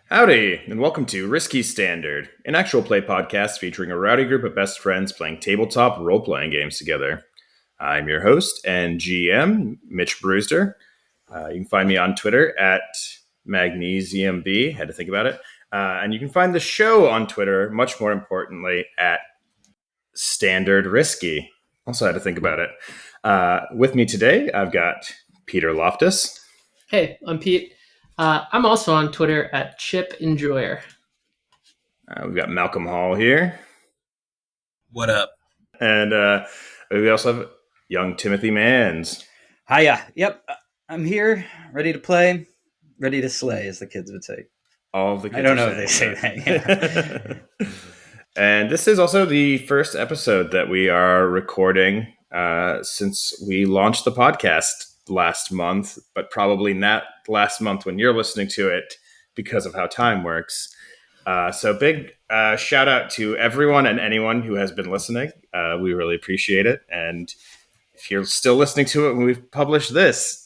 Howdy, and welcome to Risky Standard, an actual play podcast featuring a rowdy group of best friends playing tabletop role-playing games together. I'm your host and GM, Mitch Broesder. You can find me on Twitter at MagnesiumB, had to think about it. And you can find the show on Twitter, much more importantly, at Standard Risky. Also had to think about it. With me today, I've got Peter Loftus. Hey, I'm Pete. I'm also on Twitter at Chip Enjoyer. We've got Malcolm Hall here. What up? And we also have young Timothy Mans. Hiya. Yep. I'm here, ready to play, ready to slay, as the kids would say. All of the kids I don't know if they say that. Yeah. And this is also the first episode that we are recording since we launched the podcast last month, but probably not last month when you're listening to it because of how time works. So big shout out to everyone and anyone who has been listening. We really appreciate it. And if you're still listening to it when we've published this,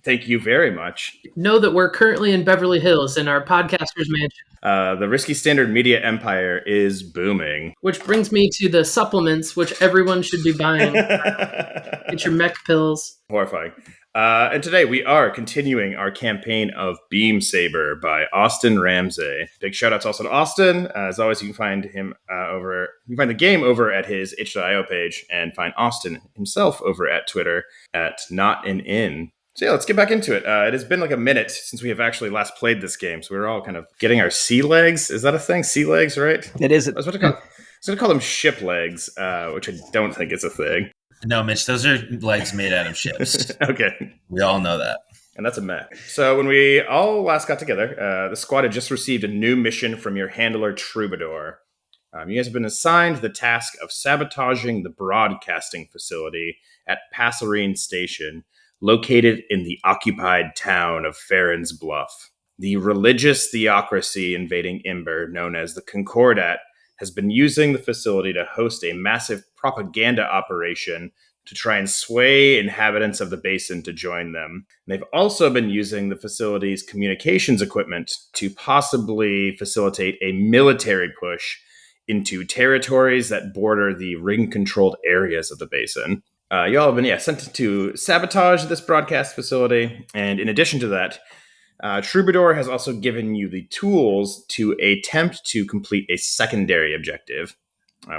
thank you very much. Know that we're currently in Beverly Hills in our podcaster's mansion. The Risky Standard media empire is booming. Which brings me to the supplements, which everyone should be buying. Get your mech pills. Horrifying. And today we are continuing our campaign of Beam Saber by Austin Ramsey. Big shout outs also to Austin. As always, you can find him you can find the game over at his itch.io page and find Austin himself over at Twitter at NotAnIn. So yeah, let's get back into it. It has been like a minute since we have actually last played this game, so we were all kind of getting our sea legs. Is that a thing? Sea legs, right? It is. I was going to call them ship legs, which I don't think is a thing. No, Mitch, those are legs made out of ships. Okay. We all know that. And that's a mech. So when we all last got together, the squad had just received a new mission from your handler, Troubadour. You guys have been assigned the task of sabotaging the broadcasting facility at Passerine Station, located in the occupied town of Farron's Bluff. The religious theocracy invading Imber, known as the Concordat, has been using the facility to host a massive propaganda operation to try and sway inhabitants of the Basin to join them. And they've also been using the facility's communications equipment to possibly facilitate a military push into territories that border the ring-controlled areas of the Basin. Y'all have been sent to sabotage this broadcast facility, and in addition to that, Troubadour has also given you the tools to attempt to complete a secondary objective,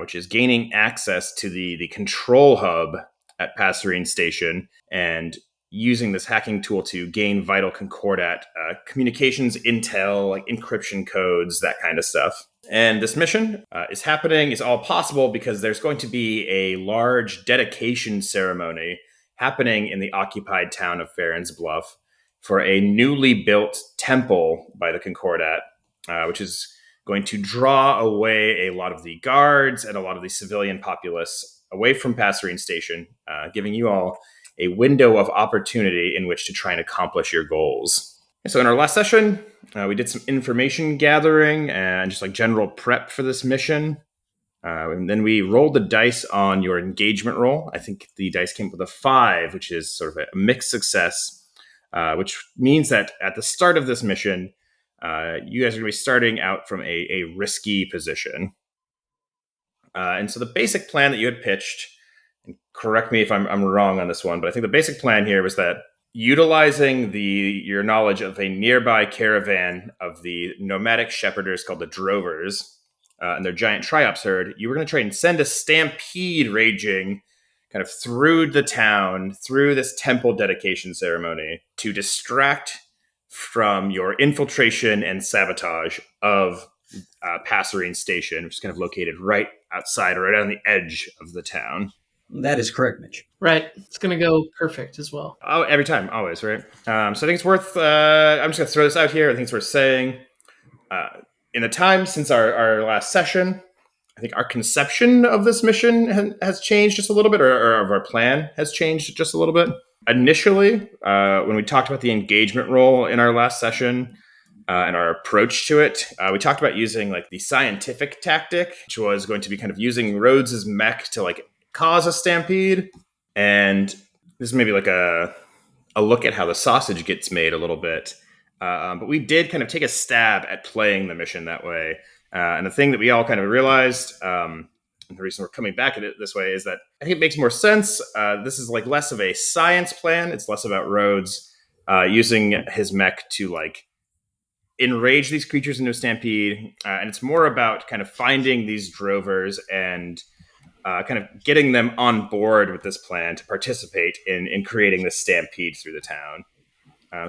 which is gaining access to the control hub at Passerine Station and using this hacking tool to gain vital Concordat communications intel, like encryption codes, that kind of stuff. And this mission is all possible because there's going to be a large dedication ceremony happening in the occupied town of Farron's Bluff for a newly built temple by the Concordat, which is going to draw away a lot of the guards and a lot of the civilian populace away from Passerine Station, giving you all a window of opportunity in which to try and accomplish your goals. So in our last session, we did some information gathering and just like general prep for this mission. And then we rolled the dice on your engagement roll. I think the dice came with a 5, which is sort of a mixed success, which means that at the start of this mission, you guys are going to be starting out from a risky position. And so the basic plan that you had pitched, and correct me if I'm wrong on this one, but I think the basic plan here was that utilizing your knowledge of a nearby caravan of the nomadic shepherders called the Drovers and their giant triops herd, you were going to try and send a stampede raging kind of through the town, through this temple dedication ceremony to distract from your infiltration and sabotage of Passerine Station, which is kind of located right outside, right on the edge of the town. That is correct, Mitch. Right. It's going to go perfect as well. Oh, every time, always, right? So I think it's worth, I'm just going to throw this out here. I think it's worth saying, in the time since our last session, I think our conception of this mission has changed just a little bit, or of our plan has changed just a little bit. Initially, when we talked about the engagement role in our last session and our approach to it, we talked about using like the scientific tactic, which was going to be kind of using Rhodes's mech to like cause a stampede. And this is maybe like a look at how the sausage gets made a little bit. But we did kind of take a stab at playing the mission that way. And the thing that we all kind of realized, and the reason we're coming back at it this way, is that I think it makes more sense. This is like less of a science plan. It's less about Rhodes using his mech to like enrage these creatures into a stampede. And it's more about kind of finding these drovers and kind of getting them on board with this plan to participate in creating this stampede through the town.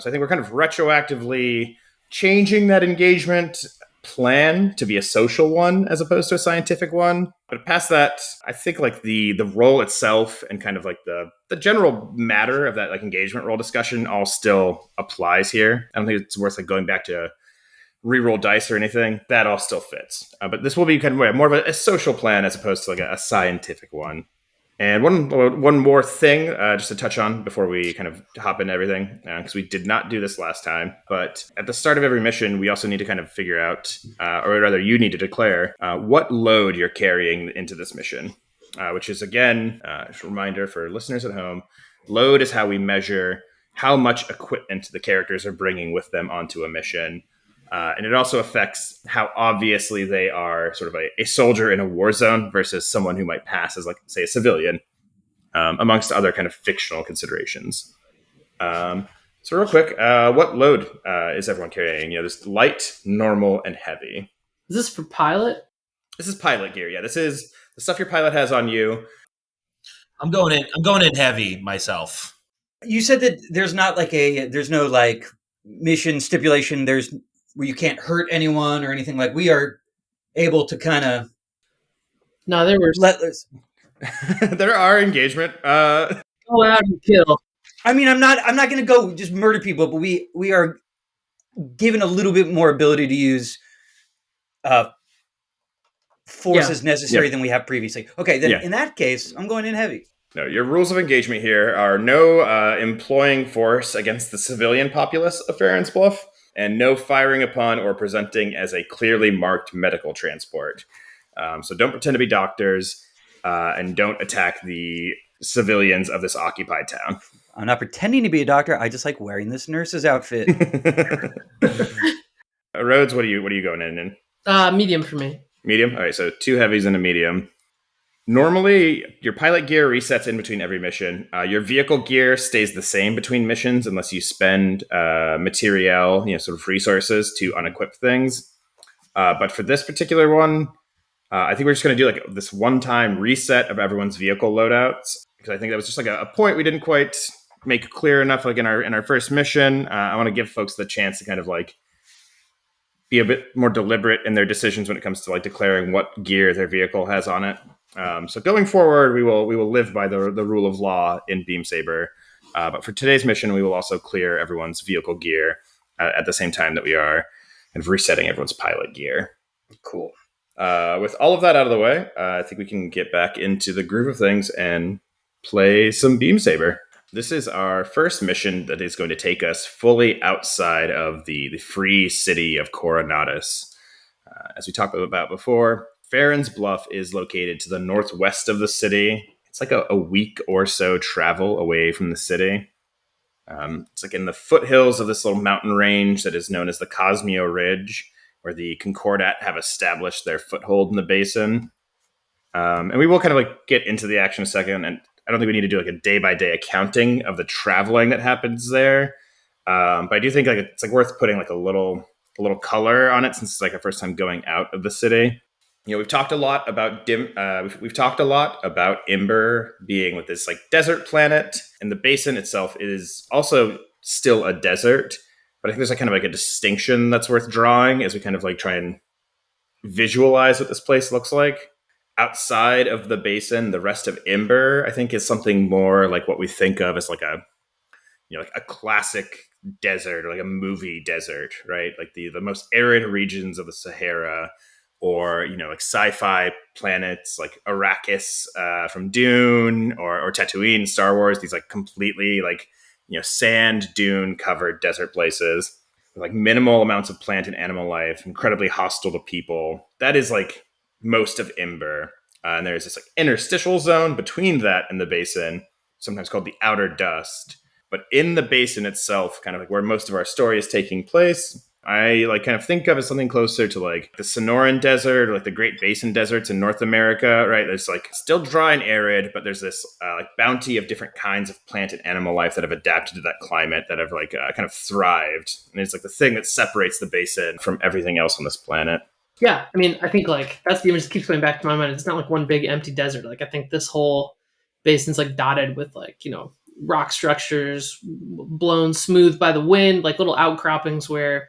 So I think we're kind of retroactively changing that engagement plan to be a social one as opposed to a scientific one. But past that, I think like the role itself and kind of like the general matter of that like engagement role discussion all still applies here. I don't think it's worth like going back to reroll dice or anything. That all still fits. But this will be kind of more of a social plan as opposed to like a scientific one. And one more thing, just to touch on before we kind of hop into everything, because we did not do this last time. But at the start of every mission, we also need to kind of figure out, or rather you need to declare, what load you're carrying into this mission, which is, again, just a reminder for listeners at home, load is how we measure how much equipment the characters are bringing with them onto a mission. And it also affects how obviously they are sort of a soldier in a war zone versus someone who might pass as, like, say, a civilian, amongst other kind of fictional considerations. So real quick, what load is everyone carrying? There's light, normal, and heavy. Is this for pilot? This is pilot gear. Yeah, this is the stuff your pilot has on you. I'm going in heavy myself. You said that there's no like mission stipulation. There's where you can't hurt anyone or anything. Like, we are able to kind of there were there are engagement. Go out and kill. I mean, I'm not going to go just murder people, but we are given a little bit more ability to use force as necessary than we have previously. Okay, then in that case, I'm going in heavy. No, your rules of engagement here are no employing force against the civilian populace of Farron's Bluff, and no firing upon or presenting as a clearly marked medical transport. So don't pretend to be doctors, and don't attack the civilians of this occupied town. I'm not pretending to be a doctor. I just like wearing this nurse's outfit. Rhodes, what are you going in? Medium for me. Medium? All right, so 2 heavies and a medium. Normally, your pilot gear resets in between every mission. Your vehicle gear stays the same between missions unless you spend material, sort of resources to unequip things. But for this particular one, I think we're just going to do like this one-time reset of everyone's vehicle loadouts, because I think that was just like a point we didn't quite make clear enough. Like in our first mission, I want to give folks the chance to kind of like be a bit more deliberate in their decisions when it comes to like declaring what gear their vehicle has on it. So going forward, we will live by the rule of law in Beam Saber. But for today's mission, we will also clear everyone's vehicle gear at the same time that we are kind of resetting everyone's pilot gear. Cool. With all of that out of the way, I think we can get back into the groove of things and play some Beam Saber. This is our first mission that is going to take us fully outside of the free city of Coronatus. As we talked about before, Farron's Bluff is located to the northwest of the city. It's like a week or so travel away from the city. It's like in the foothills of this little mountain range that is known as the Cosmeo Ridge, where the Concordat have established their foothold in the Basin. And we will kind of like get into the action in a second, and I don't think we need to do like a day-by-day accounting of the traveling that happens there. But I do think like it's like worth putting like a little color on it, since it's like our first time going out of the city. We've talked a lot about we've talked a lot about Imber being with this like desert planet, and the Basin itself is also still a desert. But I think there's like kind of like a distinction that's worth drawing as we kind of like try and visualize what this place looks like. Outside of the Basin, the rest of Imber, I think, is something more like what we think of as like a like a classic desert or like a movie desert, right? Like the most arid regions of the Sahara, or like sci-fi planets like Arrakis from Dune, or Tatooine in Star Wars. These like completely like sand dune covered desert places with like minimal amounts of plant and animal life, incredibly hostile to people. That is like most of Imber. And there's this like interstitial zone between that and the basin, sometimes called the outer dust. But in the basin itself, kind of like where most of our story is taking place, I like kind of think of as something closer to like the Sonoran Desert or like the Great Basin deserts in North America, right? There's like still dry and arid, but there's this like bounty of different kinds of plant and animal life that have adapted to that climate, that have like kind of thrived. And it's like the thing that separates the basin from everything else on this planet. Yeah, I mean, I think like that's the image that keeps going back to my mind. It's not like one big empty desert. Like I think this whole basin's like dotted with like rock structures blown smooth by the wind, like little outcroppings where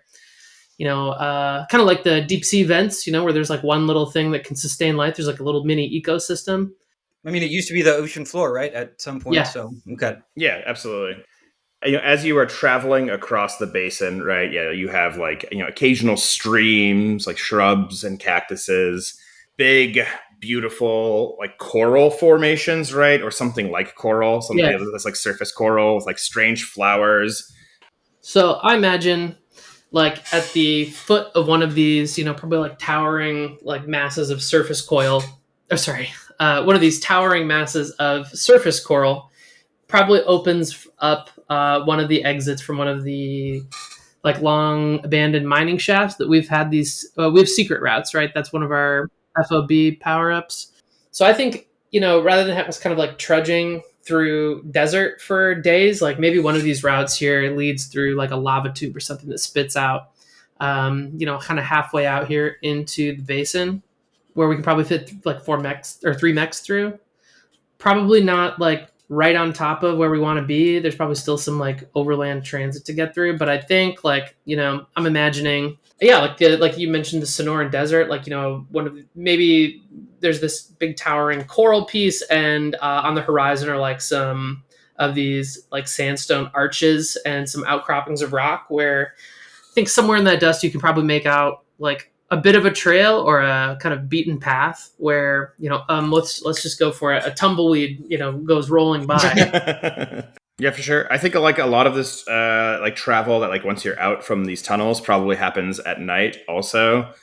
kind of like the deep sea vents, where there's like one little thing that can sustain life. There's like a little mini ecosystem. I mean, it used to be the ocean floor, right? At some point. Yeah. So, okay. Yeah, absolutely. As you are traveling across the basin, right? Yeah, you have like occasional streams, like shrubs and cactuses, big, beautiful like coral formations, right? Or something like coral, something that's like surface coral with like strange flowers. So I imagine like at the foot of one of these, probably like towering like masses of surface coil. One of these towering masses of surface coral probably opens up one of the exits from one of the like long abandoned mining shafts that we've had these. We have secret routes, right? That's one of our FOB power ups. So I think rather than have us kind of like trudging through desert for days, like maybe one of these routes here leads through like a lava tube or something that spits out, kind of halfway out here into the basin, where we can probably fit like 4 mechs or 3 mechs through. Probably not like right on top of where we want to be. There's probably still some like overland transit to get through, but I think like I'm imagining, like you mentioned the Sonoran Desert, like one of maybe there's this big towering coral piece, and on the horizon are like some of these like sandstone arches and some outcroppings of rock, where I think somewhere in that dust you can probably make out like a bit of a trail or a kind of beaten path where let's just go for it. A tumbleweed goes rolling by. Yeah, for sure. I think like a lot of this like travel that like once you're out from these tunnels probably happens at night also.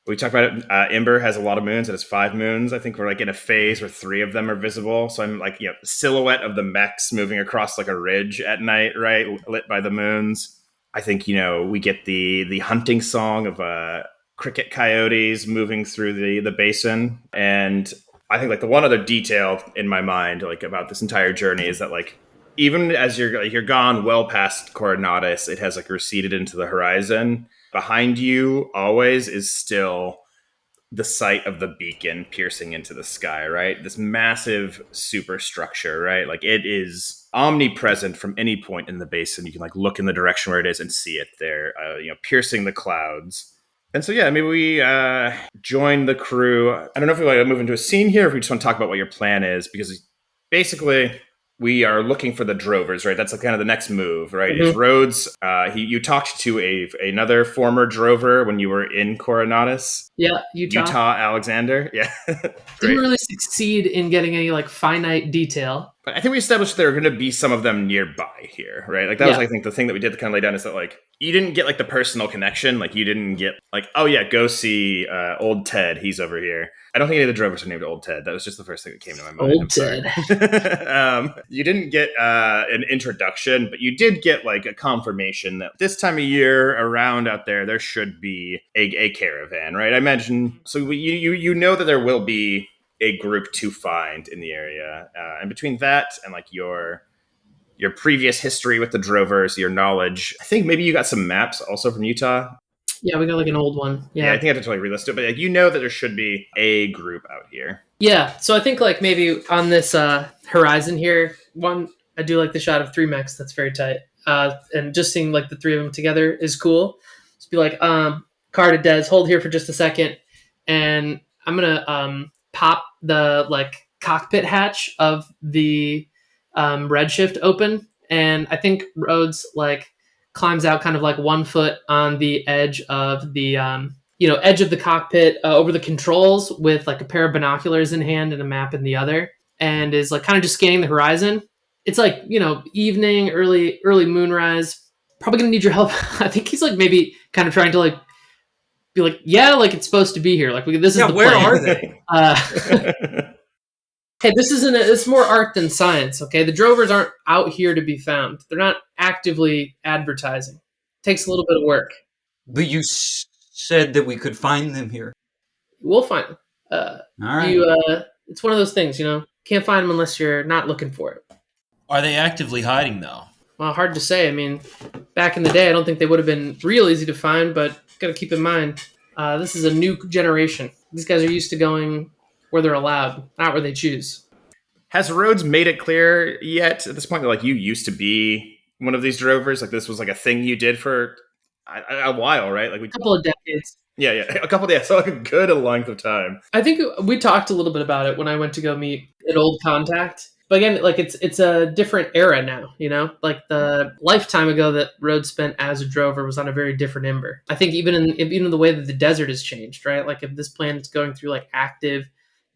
We talked about it. Imber has a lot of moons. It has 5 moons. I think we're like in a phase where 3 of them are visible. So I'm like, silhouette of the mechs moving across like a ridge at night, right? Lit by the moons. I think, we get the hunting song of cricket coyotes moving through the basin. And I think like the one other detail in my mind, like about this entire journey, is that like, even as you're gone well past Coronatus, it has like receded into the horizon. Behind you always is still the sight of the beacon piercing into the sky, right? This massive superstructure, right? Like it is omnipresent from any point in the basin. You can like look in the direction where it is and see it there, piercing the clouds. And so, maybe we join the crew. I don't know if we want to move into a scene here, or if we just want to talk about what your plan is, because basically we are looking for the drovers, right? That's like kind of the next move, right? Mm-hmm. Is Rhodes. You talked to another former drover when you were in Coronatus. Yeah, Utah Alexander. Yeah. Didn't really succeed in getting any like finite detail. But I think we established there are going to be some of them nearby here, right? Like that was, I think, the thing that we did to kind of lay down is that like you didn't get like the personal connection. Like you didn't get like, oh yeah, go see old Ted. He's over here. I don't think any of the drovers are named Old Ted. That was just the first thing that came to my mind. Old Ted. You didn't get an introduction, but you did get like a confirmation that this time of year around out there should be a caravan, right? I imagine. So you know that there will be a group to find in the area. And between that and like your previous history with the drovers, your knowledge, I think maybe you got some maps also from Utah. Yeah, we got like an old one. Yeah, I think I have to totally relist it, but like, that there should be a group out here. Yeah, so I think like maybe on this horizon here, I do like the shot of 3 mechs. That's very tight. And just seeing like the 3 of them together is cool. Just be like, Car to Des, hold here for just a second, and I'm gonna pop the like cockpit hatch of the Redshift open, And I think Rhodes like climbs out kind of like 1 foot on the edge of the edge of the cockpit over the controls with like a pair of binoculars in hand and a map in the other, and is like kind of just scanning the horizon. It's like, evening, early moonrise. Probably gonna need your help. I think he's like maybe kind of trying to like be like, yeah, like it's supposed to be here. Like this is the where plan. are they? Hey, this isn't. It's more art than science. Okay, the drovers aren't out here to be found. They're not actively advertising. It takes a little bit of work. But you said that we could find them here. We'll find them. All right. It's one of those things, can't find them unless you're not looking for it. Are they actively hiding, though? Well, hard to say. I mean, back in the day, I don't think they would have been real easy to find, but got to keep in mind, this is a new generation. These guys are used to going where they're allowed, not where they choose. Has Rhodes made it clear yet at this point that like you used to be one of these drovers? Like this was like a thing you did for a while, right? Like A couple of decades. Yeah, a couple of days, so like a good length of time. I think we talked a little bit about it when I went to go meet an old contact. But again, like it's a different era now, Like the lifetime ago that Rhodes spent as a drover was on a very different Imber. I think even in the way that the desert has changed, right? Like if this planet's going through like active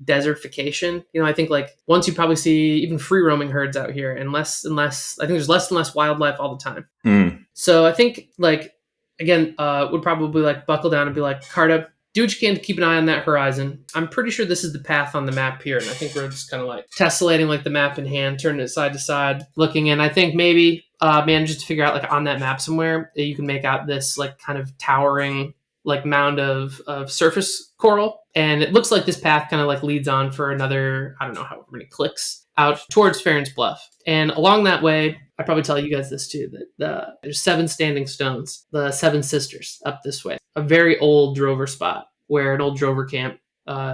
desertification, I think like once you probably see even free roaming herds out here, and less and less. I think there's less and less wildlife all the time. So I think like again, would probably like buckle down and be like, Carta, do what you can to keep an eye on that horizon. I'm pretty sure this is the path on the map here. And I think we're just kind of like tessellating like the map in hand, turning it side to side, looking in. I think maybe manages to figure out like on that map somewhere that you can make out this like kind of towering like mound of surface coral. And it looks like this path kind of like leads on for another, I don't know how many clicks out towards Farron's Bluff. And along that way, I probably tell you guys this too, that there's 7 standing stones, the 7 sisters up this way, a very old drover spot where an old drover camp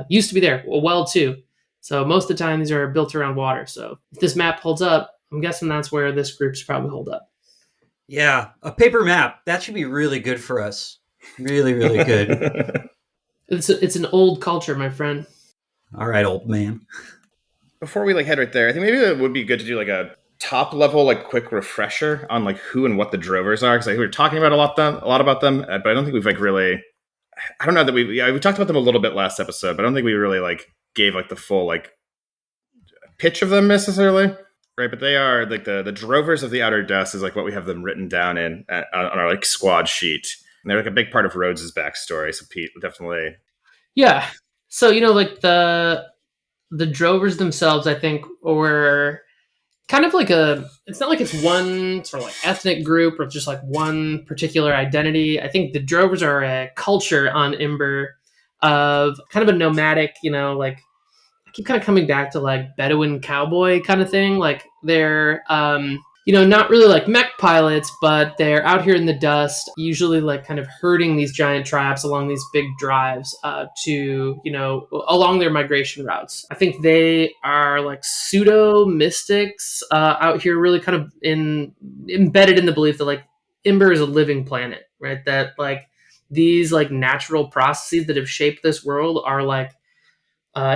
used to be there, a well too. So most of the time these are built around water. So if this map holds up, I'm guessing that's where this group's probably hold up. Yeah, a paper map. That should be really good for us. Really, really good. It's an old culture, my friend. All right, old man. Before we like head right there, I think maybe it would be good to do like a top level like quick refresher on like who and what the drovers are, because like we were talking about a lot about them, but I don't think we've like really. I don't know that we talked about them a little bit last episode, but I don't think we really like gave like the full like pitch of them necessarily, right? But they are like the drovers of the outer dust is like what we have them written down on our like squad sheet. And they're like a big part of Rhodes' backstory. So Pete, definitely. Yeah. So, like the drovers themselves, I think, were kind of like it's not like it's one sort of like ethnic group or just like one particular identity. I think the drovers are a culture on Imber of kind of a nomadic, like I keep kind of coming back to like Bedouin cowboy kind of thing. Like they're, not really like mech pilots, but they're out here in the dust, usually like kind of herding these giant tribes along these big drives to, along their migration routes. I think they are like pseudo mystics out here, really kind of embedded in the belief that like Imber is a living planet, right? That like these like natural processes that have shaped this world are like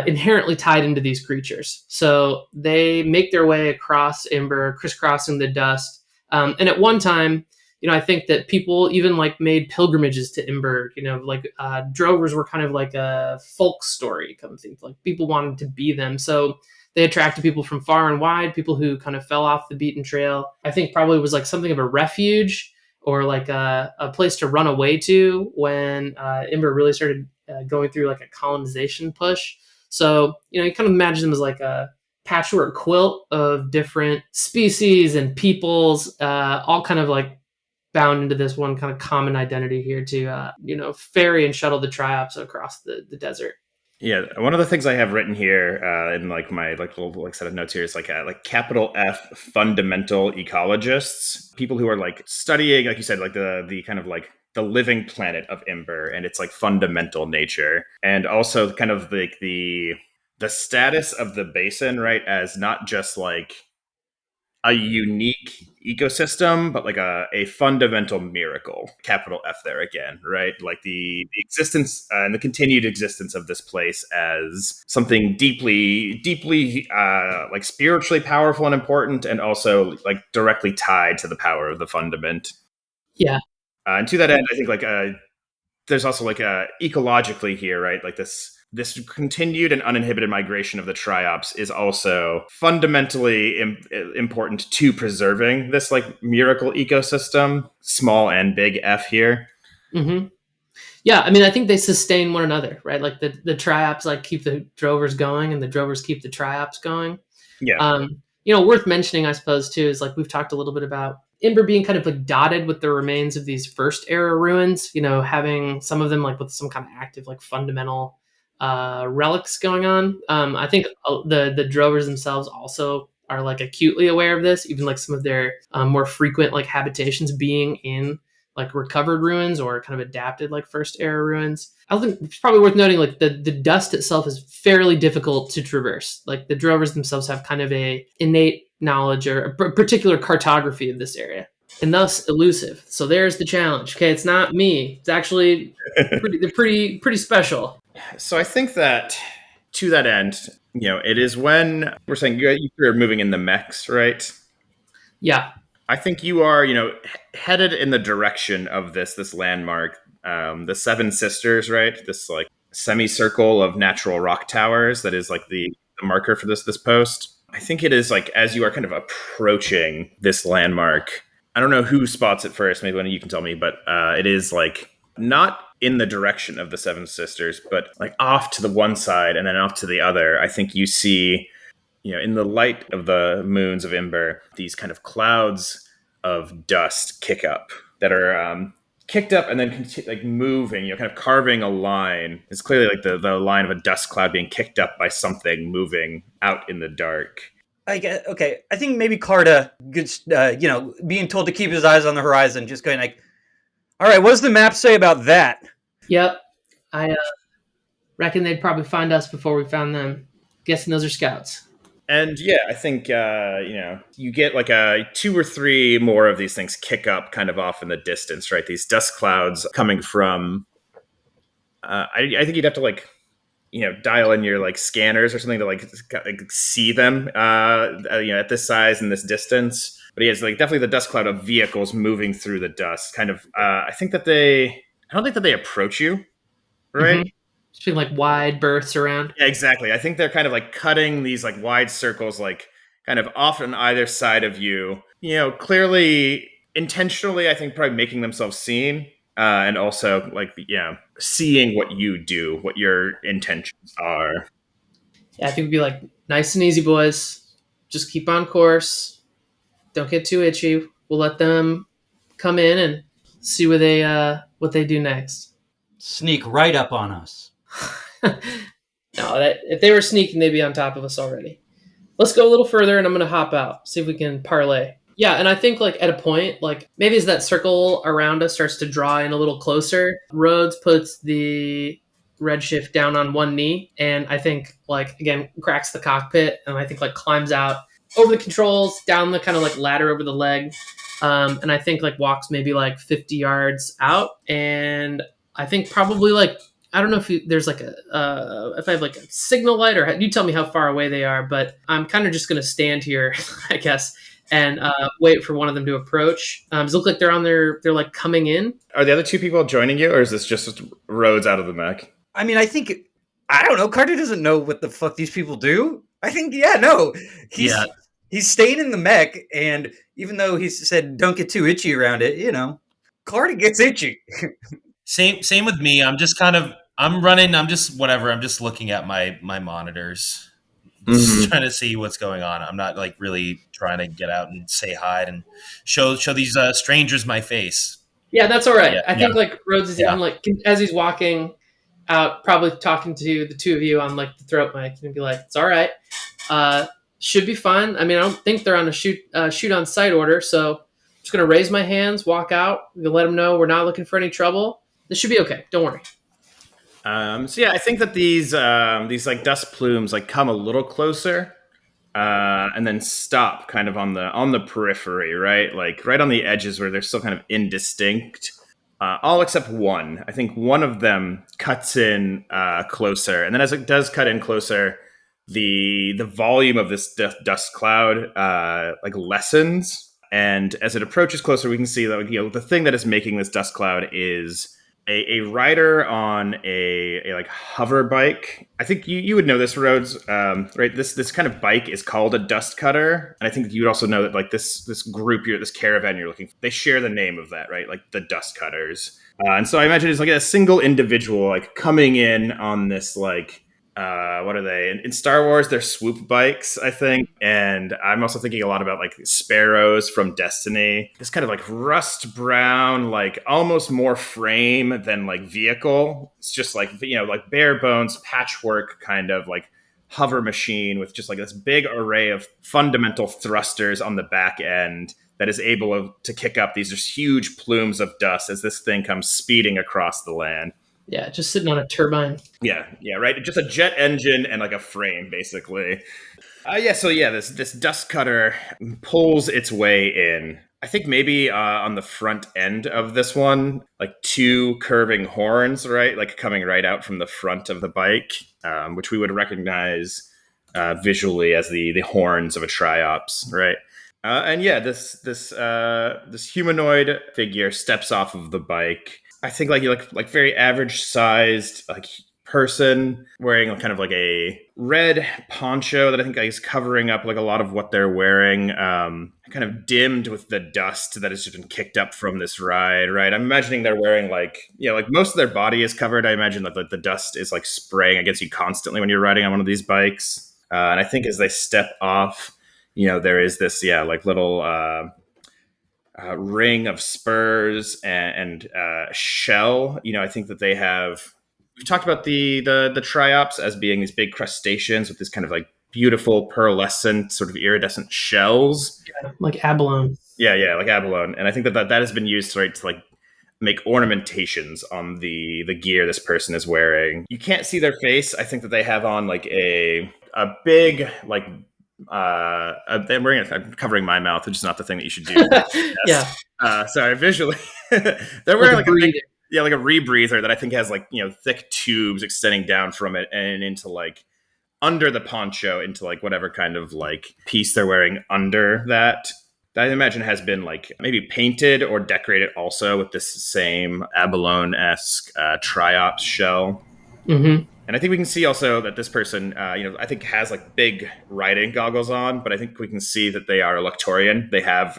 inherently tied into these creatures. So they make their way across Imber, crisscrossing the dust. And at one time, I think that people even like made pilgrimages to Imber, like drovers were kind of like a folk story kind of thing. Like people wanted to be them. So they attracted people from far and wide, people who kind of fell off the beaten trail. I think probably was like something of a refuge or like a place to run away to when Imber really started going through like a colonization push. So, you kind of imagine them as like a patchwork quilt of different species and peoples, all kind of like bound into this one kind of common identity here to, ferry and shuttle the triops across the desert. Yeah, one of the things I have written here in like my like little like set of notes here is like capital F fundamental ecologists, people who are like studying, like you said, like the kind of like the living planet of Imber and its like fundamental nature, and also kind of like the status of the basin, right, as not just like a unique ecosystem, but like a fundamental miracle. Capital F there again, right? Like the existence and the continued existence of this place as something deeply like spiritually powerful and important, and also like directly tied to the power of the fundament. Yeah. And to that end, I think like there's also like ecologically here, right? Like this continued and uninhibited migration of the triops is also fundamentally important to preserving this like miracle ecosystem, small and big F here. Mm-hmm. Yeah, I mean, I think they sustain one another, right? Like the triops like keep the drovers going, and the drovers keep the triops going. Yeah. Worth mentioning, I suppose, too, is like we've talked a little bit about Imber being kind of like dotted with the remains of these first era ruins, having some of them like with some kind of active, like fundamental relics going on. I think the drovers themselves also are like acutely aware of this, even like some of their more frequent like habitations being in like recovered ruins or kind of adapted like first era ruins. I think it's probably worth noting like the dust itself is fairly difficult to traverse. Like the drovers themselves have kind of a innate knowledge or a particular cartography of this area, and thus elusive. So there's the challenge. Okay, it's not me. It's actually they're pretty special. So I think that to that end, it is when we're saying you're moving in the mechs, right? Yeah. I think you are, headed in the direction of this landmark, the Seven Sisters, right? This like semicircle of natural rock towers that is like the marker for this post. I think it is like as you are kind of approaching this landmark. I don't know who spots it first. Maybe one of you can tell me, but it is like not in the direction of the Seven Sisters, but like off to the one side and then off to the other. I think you see, in the light of the moons of Imber, these kind of clouds of dust kick up that are kicked up and then like moving, kind of carving a line. It's clearly like the line of a dust cloud being kicked up by something moving out in the dark. I think maybe Carta gets, being told to keep his eyes on the horizon, just going like, all right, what does the map say about that? Yep. I reckon they'd probably find us before we found them. Guessing those are scouts. And yeah, I think, you get like two or three more of these things kick up kind of off in the distance, right? These dust clouds coming from, I think you'd have to like, dial in your like scanners or something to like see them, at this size and this distance. But yeah, it's like definitely the dust cloud of vehicles moving through the dust kind of, I don't think that they approach you, right? Mm-hmm. Just being like wide berths around. Yeah, exactly. I think they're kind of like cutting these like wide circles, like kind of off on either side of you, clearly intentionally, I think probably making themselves seen. And also like, seeing what you do, what your intentions are. Yeah, I think it'd be like, nice and easy, boys. Just keep on course. Don't get too itchy. We'll let them come in and see what they do next. Sneak right up on us. No, if they were sneaking, they'd be on top of us already. Let's go a little further, and I'm going to hop out, see if we can parlay. Yeah, and I think like at a point, like maybe as that circle around us starts to draw in a little closer, Rhodes puts the redshift down on one knee, and I think like again cracks the cockpit, and I think like climbs out over the controls, down the kind of like ladder over the leg, and I think like walks maybe like 50 yards out, and I think probably like I don't know if there's like if I have like a signal light, or you tell me how far away they are, but I'm kind of just going to stand here, I guess, and wait for one of them to approach. Does it look like they're like coming in? Are the other two people joining you, or is this just Rhodes out of the mech? I mean, I don't know. Carter doesn't know what the fuck these people do. I think, he's staying in the mech, and even though he said don't get too itchy around it, Carter gets itchy. Same with me. I'm just I'm just looking at my monitors. Just trying to see what's going on. I'm not like really trying to get out and say hi and show these strangers my face. Yeah, that's all right. I think like Rhodes is even like as he's walking out, probably talking to the two of you on like the throat mic, and be like, "It's all right. Should be fine." I mean, I don't think they're on a shoot on sight order, so I'm just gonna raise my hands, walk out, let them know we're not looking for any trouble. This should be okay. Don't worry. So yeah, I think that these like dust plumes like come a little closer, and then stop kind of on the periphery, right? Like right on the edges where they're still kind of indistinct. All except one. I think one of them cuts in closer, and then as it does cut in closer, the volume of this dust cloud like lessens, and as it approaches closer, we can see that the thing that is making this dust cloud is a rider on a like hover bike. I think you would know this, Rhodes, right? This kind of bike is called a dust cutter, and I think you would also know that like this group this caravan you're looking for, they share the name of that, right? Like the dust cutters, and so I imagine it's like a single individual like coming in on this like. What are they? In Star Wars, they're swoop bikes, I think. And I'm also thinking a lot about like sparrows from Destiny. This kind of like rust brown, like almost more frame than like vehicle. It's just like, like bare bones patchwork kind of like hover machine with just like this big array of fundamental thrusters on the back end that is able to kick up these just huge plumes of dust as this thing comes speeding across the land. Yeah, just sitting on a turbine. Yeah, right. Just a jet engine and like a frame, basically. This dust cutter pulls its way in. I think maybe on the front end of this one, like two curving horns, right? Like coming right out from the front of the bike, which we would recognize visually as the horns of a triops, right? This humanoid figure steps off of the bike. I think like very average sized like person wearing kind of like a red poncho that I think is covering up like a lot of what they're wearing, kind of dimmed with the dust that has just been kicked up from this ride, right? I'm imagining they're wearing like most of their body is covered. I imagine that the dust is like spraying against you constantly when you're riding on one of these bikes. And I think as they step off, there is this like little ring of spurs and shell. I think that they have. We've talked about the triops as being these big crustaceans with this kind of like beautiful pearlescent, sort of iridescent shells, like abalone. Yeah, like abalone. And I think that has been used to like make ornamentations on the gear this person is wearing. You can't see their face. I think that they have on like a big like. I'm covering my mouth, which is not the thing that you should do. Yes. Yeah. Sorry, visually, they're wearing like a rebreather that I think has like thick tubes extending down from it and into like under the poncho into like whatever kind of like piece they're wearing under that. That I imagine has been like maybe painted or decorated also with this same abalone-esque triops shell. Mm-hmm. And I think we can see also that this person, I think has like big riding goggles on, but I think we can see that they are Electorian. They have,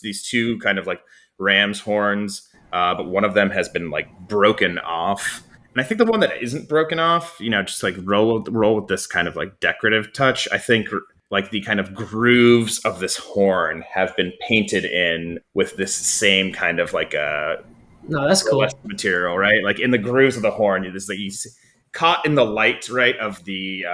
these two kind of like ram's horns, but one of them has been like broken off. And I think the one that isn't broken off, just like roll with this kind of like decorative touch. I think like the kind of grooves of this horn have been painted in with this same kind of like no, that's cool material, right? Like in the grooves of the horn, this like you see, caught in the light, right, of the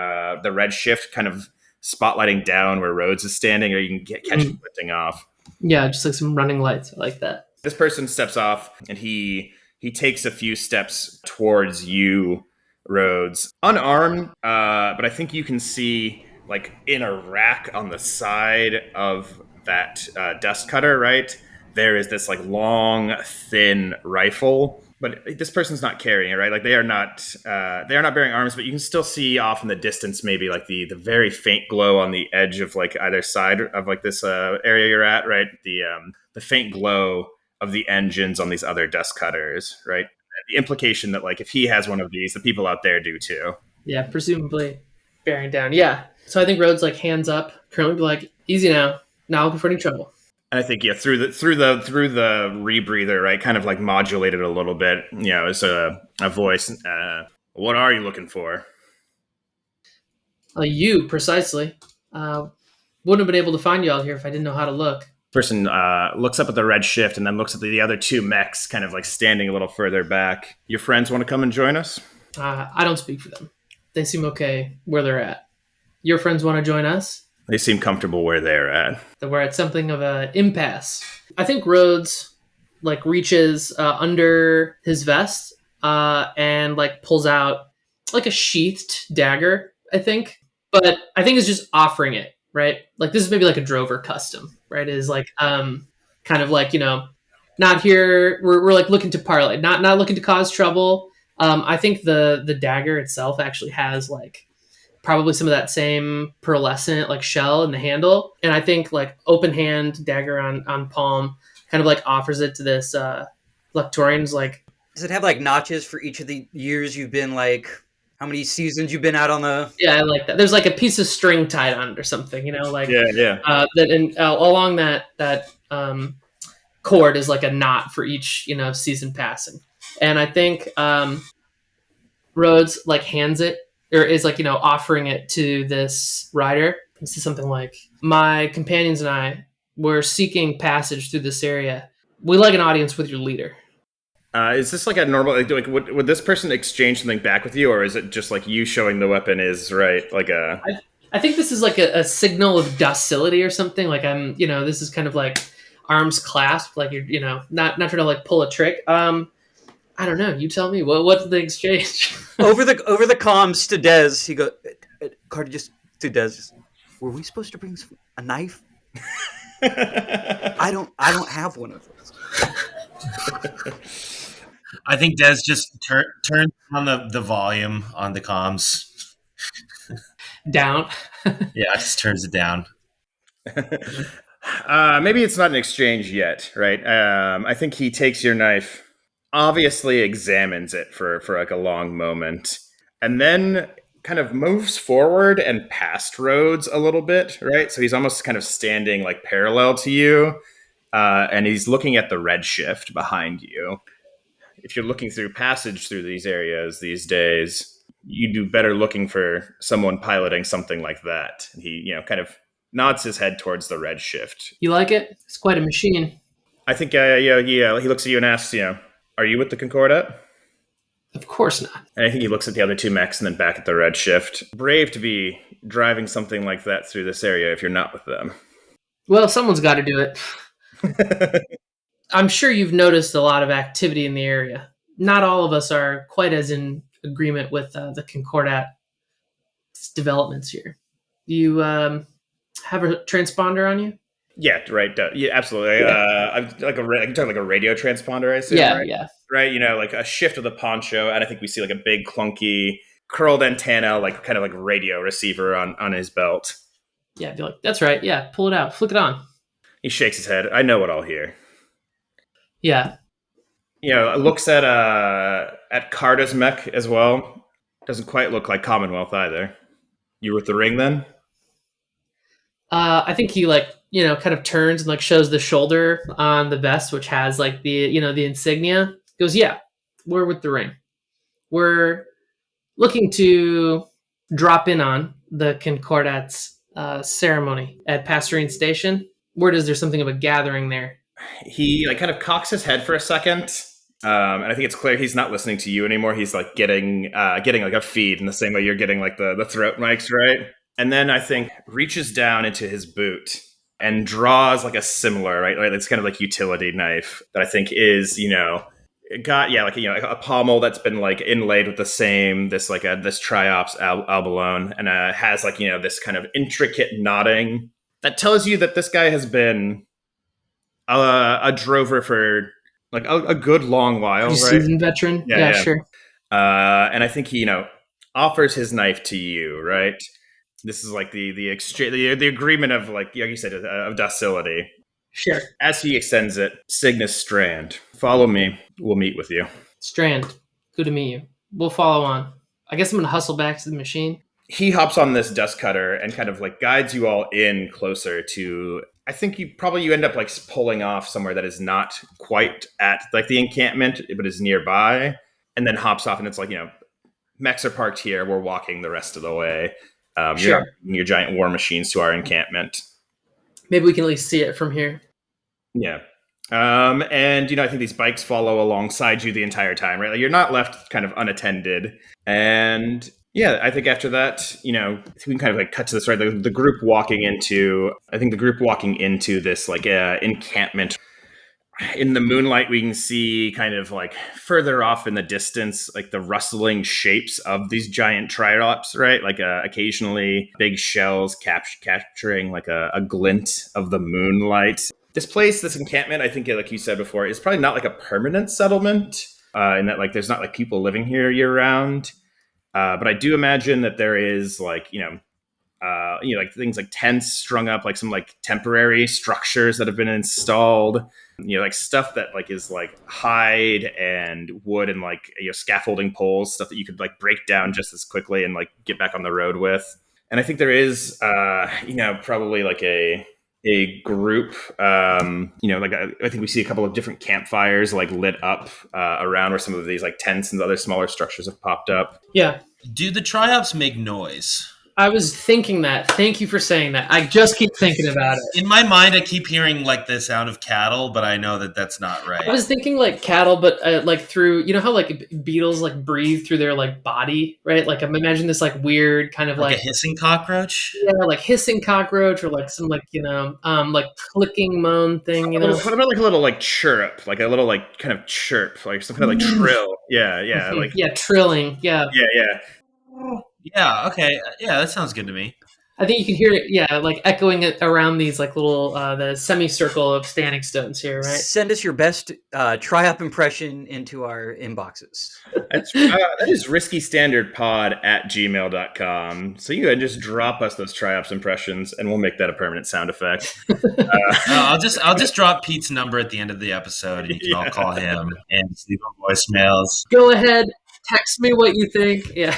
red shift kind of spotlighting down where Rhodes is standing, or you can catch him lifting off. Yeah, just like some running lights. I like that. This person steps off and he takes a few steps towards you, Rhodes, unarmed, but I think you can see like in a rack on the side of that dust cutter, right? There is this like long, thin rifle. But this person's not carrying it, right? Like they are not bearing arms, but you can still see off in the distance, maybe like the very faint glow on the edge of like either side of like this area you're at, right? The faint glow of the engines on these other dust cutters, right? The implication that like if he has one of these, the people out there do too. Yeah, presumably bearing down. Yeah. So I think Rhodes like hands up, currently be like, easy now, not looking for any trouble. And I think through the rebreather, right, kind of like modulated a little bit, as a voice. What are you looking for? You precisely. Wouldn't have been able to find you out here if I didn't know how to look. Person looks up at the red shift and then looks at the other two mechs, kind of like standing a little further back. Your friends want to come and join us? I don't speak for them. They seem okay where they're at. Your friends want to join us? They seem comfortable where they're at. We're at something of an impasse. I think Rhodes like reaches under his vest and like pulls out like a sheathed dagger, I think. But I think is just offering it right? Like this is maybe like a drover custom, right? Is like kind of like, not here. We're like looking to parlay, not looking to cause trouble. I think the dagger itself actually has like probably some of that same pearlescent like shell in the handle, and I think like open hand dagger on palm kind of like offers it to this Lectorian's like. Does it have like notches for each of the years you've been like? How many seasons you've been out on the? Yeah, I like that. There's like a piece of string tied on it or something, like Yeah. that, and along that cord is like a knot for each season passing, and I think Rhodes like hands it or is like offering it to this rider. This is something like, my companions and I were seeking passage through this area. We like an audience with your leader. Is this like a normal? Like, would this person exchange something back with you, or is it just like you showing the weapon is right? Like a. I think this is like a signal of docility or something. Like I'm, this is kind of like arms clasped, like you're, not trying to like pull a trick. I don't know. You tell me. What's the exchange? over the comms to Dez, he goes, Carter, just to Dez. Were we supposed to bring a knife? I don't have one of those. I think Des just turns on the volume on the comms. Down. Yeah, just turns it down. Maybe it's not an exchange yet, right? I think he takes your knife, obviously examines it for like a long moment, and then kind of moves forward and past Rhodes a little bit, right? So he's almost kind of standing like parallel to you, and he's looking at the redshift behind you. If you're looking through passage through these areas these days, you do better looking for someone piloting something like that. And he, kind of nods his head towards the redshift. You like it? It's quite a machine. I think, he looks at you and asks, are you with the Concordat? Of course not. And I think he looks at the other two mechs and then back at the redshift. Brave to be driving something like that through this area if you're not with them. Well, someone's got to do it. I'm sure you've noticed a lot of activity in the area. Not all of us are quite as in agreement with the Concordat developments here. You have a transponder on you? Yeah, right. Yeah, absolutely. Yeah. I'm like I can talk like a radio transponder, I assume. Yeah, right? yeah. Right, like a shift of the poncho, and I think we see like a big clunky curled antenna, like kind of like radio receiver on his belt. Yeah, I'd be like, that's right. Yeah, pull it out, flick it on. He shakes his head. I know what I'll hear. Yeah. Looks at Carta's mech as well. Doesn't quite look like Commonwealth either. You with the ring then? I think he kind of turns and like shows the shoulder on the vest, which has like the the insignia. Goes, yeah, we're with the ring. We're looking to drop in on the Concordat's ceremony at Passerine Station. Word is there's something of a gathering there. He like kind of cocks his head for a second, and I think it's clear he's not listening to you anymore. He's like getting like a feed in the same way you're getting like the throat mics, right? And then I think reaches down into his boot and draws like a similar, right? Like it's kind of like utility knife that I think is got a pommel that's been like inlaid with this Triops abalone, and has like this kind of intricate knotting that tells you that this guy has been a drover for like a good long while, right? Seasoned veteran. Yeah, sure. And I think he offers his knife to you, right? This is like the exchange, the agreement of like you said of docility. Sure. As he extends it, Cygnus Strand, follow me. We'll meet with you. Strand, good to meet you. We'll follow on. I guess I'm going to hustle back to the machine. He hops on this dust cutter and kind of like guides you all in closer to, I think you end up like pulling off somewhere that is not quite at like the encampment, but is nearby, and then hops off and it's like, mechs are parked here. We're walking the rest of the way. Sure. Your giant war machines to our encampment. Maybe we can at least see it from here. Yeah. And, I think these bikes follow alongside you the entire time, right? Like you're not left kind of unattended. And yeah, I think after that, we can kind of like cut to this, right? The group walking into this like encampment. in the moonlight, we can see kind of like further off in the distance, like the rustling shapes of these giant triops, right? Like occasionally big shells capturing like a glint of the moonlight. This place, this encampment, I think, like you said before, is probably not like a permanent settlement, in that like there's not like people living here year round. But I do imagine that there is like, like things like tents strung up, like some like temporary structures that have been installed, like stuff that like is like hide and wood and like, scaffolding poles, stuff that you could like break down just as quickly and like get back on the road with. And I think there is, probably like a group, I think we see a couple of different campfires like lit up around where some of these like tents and other smaller structures have popped up. Yeah. Do the triops make noise? I was thinking that. Thank you for saying that. I just keep thinking about it. In my mind, I keep hearing like the sound of cattle, but I know that that's not right. I was thinking like cattle, but like through, how like beetles like breathe through their like body, right? Like I'm imagining this like weird kind of like a hissing cockroach. Yeah, like hissing cockroach, or like some like like clicking moan thing. What about like a little like chirp, like a little like kind of chirp, like some kind of like trill? Yeah, like trilling. Yeah. Yeah, okay. Yeah, that sounds good to me. I think you can hear it, like echoing it around these like little the semicircle of standing stones here, right? Send us your best triop impression into our inboxes. That is riskystandardpod@gmail.com. So you can just drop us those triops impressions, and we'll make that a permanent sound effect. I'll just drop Pete's number at the end of the episode, and you can all call him and just leave him voicemails. Go ahead, text me what you think. Yeah.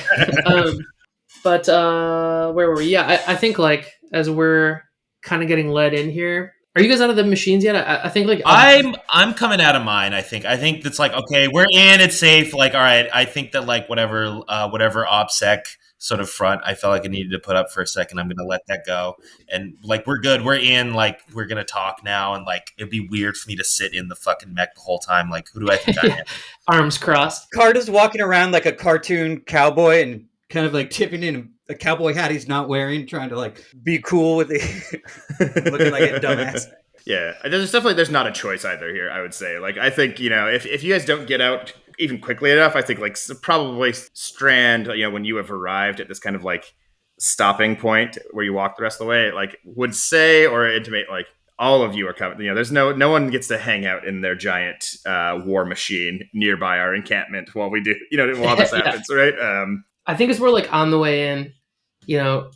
But where were we? Yeah, I think like as we're kind of getting led in here, are you guys out of the machines yet? I think like I'm coming out of mine. I think that's like, okay, we're in, it's safe. Like, all right, I think that like whatever OPSEC sort of front I felt like I needed to put up for a second, I'm gonna let that go, and like we're good. We're in. Like we're gonna talk now, and like it'd be weird for me to sit in the fucking mech the whole time. Like who do I think I am? Arms crossed. Carter's walking around like a cartoon cowboy and kind of like tipping in a cowboy hat he's not wearing, trying to like be cool with it, looking like a dumbass. Yeah, there's not a choice either here, I would say. Like, I think, if you guys don't get out even quickly enough, I think like probably Strand, when you have arrived at this kind of like stopping point where you walk the rest of the way, like would say or intimate like all of you are coming. There's no one gets to hang out in their giant war machine nearby our encampment while we do, while this happens, right? I think as we're like on the way in,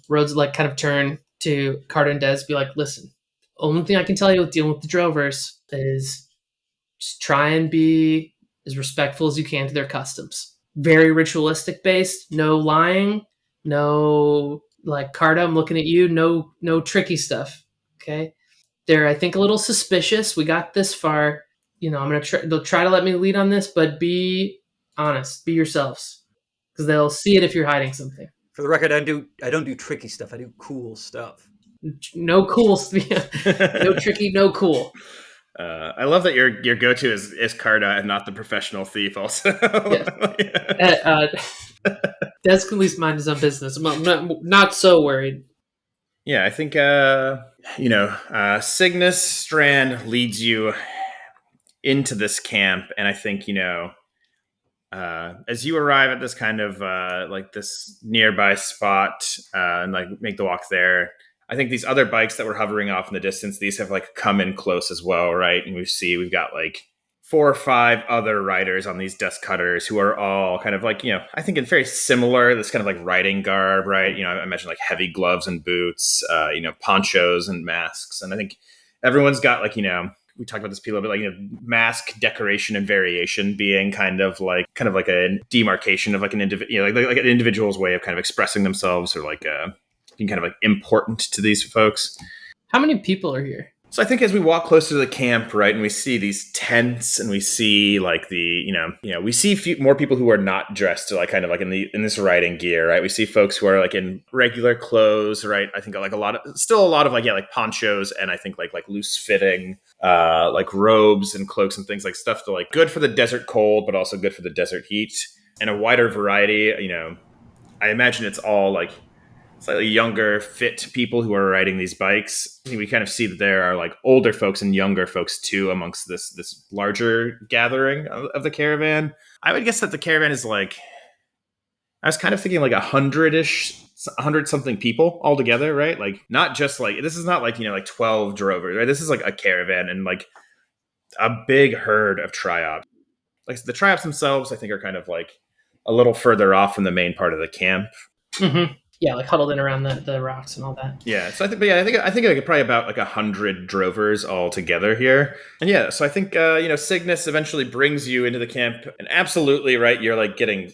Rhodes like kind of turn to Carter and Des, be like, listen, only thing I can tell you with dealing with the Drovers is just try and be as respectful as you can to their customs. Very ritualistic based, no lying, no like Carter, I'm looking at you, no tricky stuff. Okay. They're, I think, a little suspicious. We got this far. They'll try to let me lead on this, but be honest, be yourselves. Because they'll see it if you're hiding something. For the record, I don't do tricky stuff. I do cool stuff. No cool. No tricky, no cool. I love that your go-to is Carda and not the professional thief also. Yeah. Des can at least mind his own business. I'm not so worried. Yeah, I think, Cygnus Strand leads you into this camp. And I think, as you arrive at this kind of like this nearby spot and like make the walk there, I think these other bikes that were hovering off in the distance, these have like come in close as well, right? And we've got like 4 or 5 other riders on these dust cutters who are all kind of like, I think it's very similar, this kind of like riding garb, right? I imagine like heavy gloves and boots, ponchos and masks. And I think everyone's got like, we talked about this a little bit, like, mask decoration and variation being kind of like a demarcation of like an individual, like an individual's way of kind of expressing themselves or like being kind of like important to these folks. How many people are here? So I think as we walk closer to the camp, right, and we see these tents, and we see like the, we see more people who are not dressed like kind of like in this riding gear, right? We see folks who are like in regular clothes, right? I think like a lot of like ponchos, and I think like loose fitting, like robes and cloaks and things, like stuff to like good for the desert cold, but also good for the desert heat, and a wider variety. I imagine it's all like slightly younger, fit people who are riding these bikes. I think we kind of see that there are like older folks and younger folks too amongst this larger gathering of the caravan. I would guess that the caravan is like, I was kind of thinking like 100 something people all together, right? Like not just like, this is not like, like 12 drovers, right? This is like a caravan and like a big herd of triops. Like the triops themselves, I think, are kind of like a little further off from the main part of the camp. Mm-hmm. Yeah, like huddled in around the rocks and all that. Yeah, so I think like probably about like 100 drovers all together here, and yeah, so I think Cygnus eventually brings you into the camp, and absolutely right, you're like getting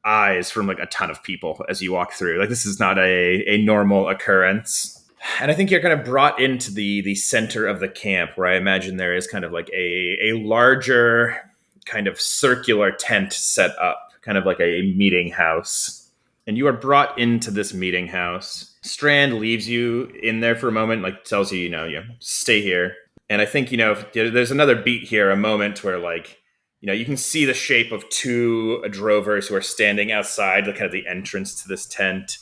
eyes from like a ton of people as you walk through. Like this is not a normal occurrence, and I think you're kind of brought into the center of the camp, where I imagine there is kind of like a larger kind of circular tent set up, kind of like a meeting house. And you are brought into this meeting house. Strand leaves you in there for a moment, like tells you, stay here. And I think, there's another beat here, a moment where like, you can see the shape of two drovers who are standing outside the kind of the entrance to this tent.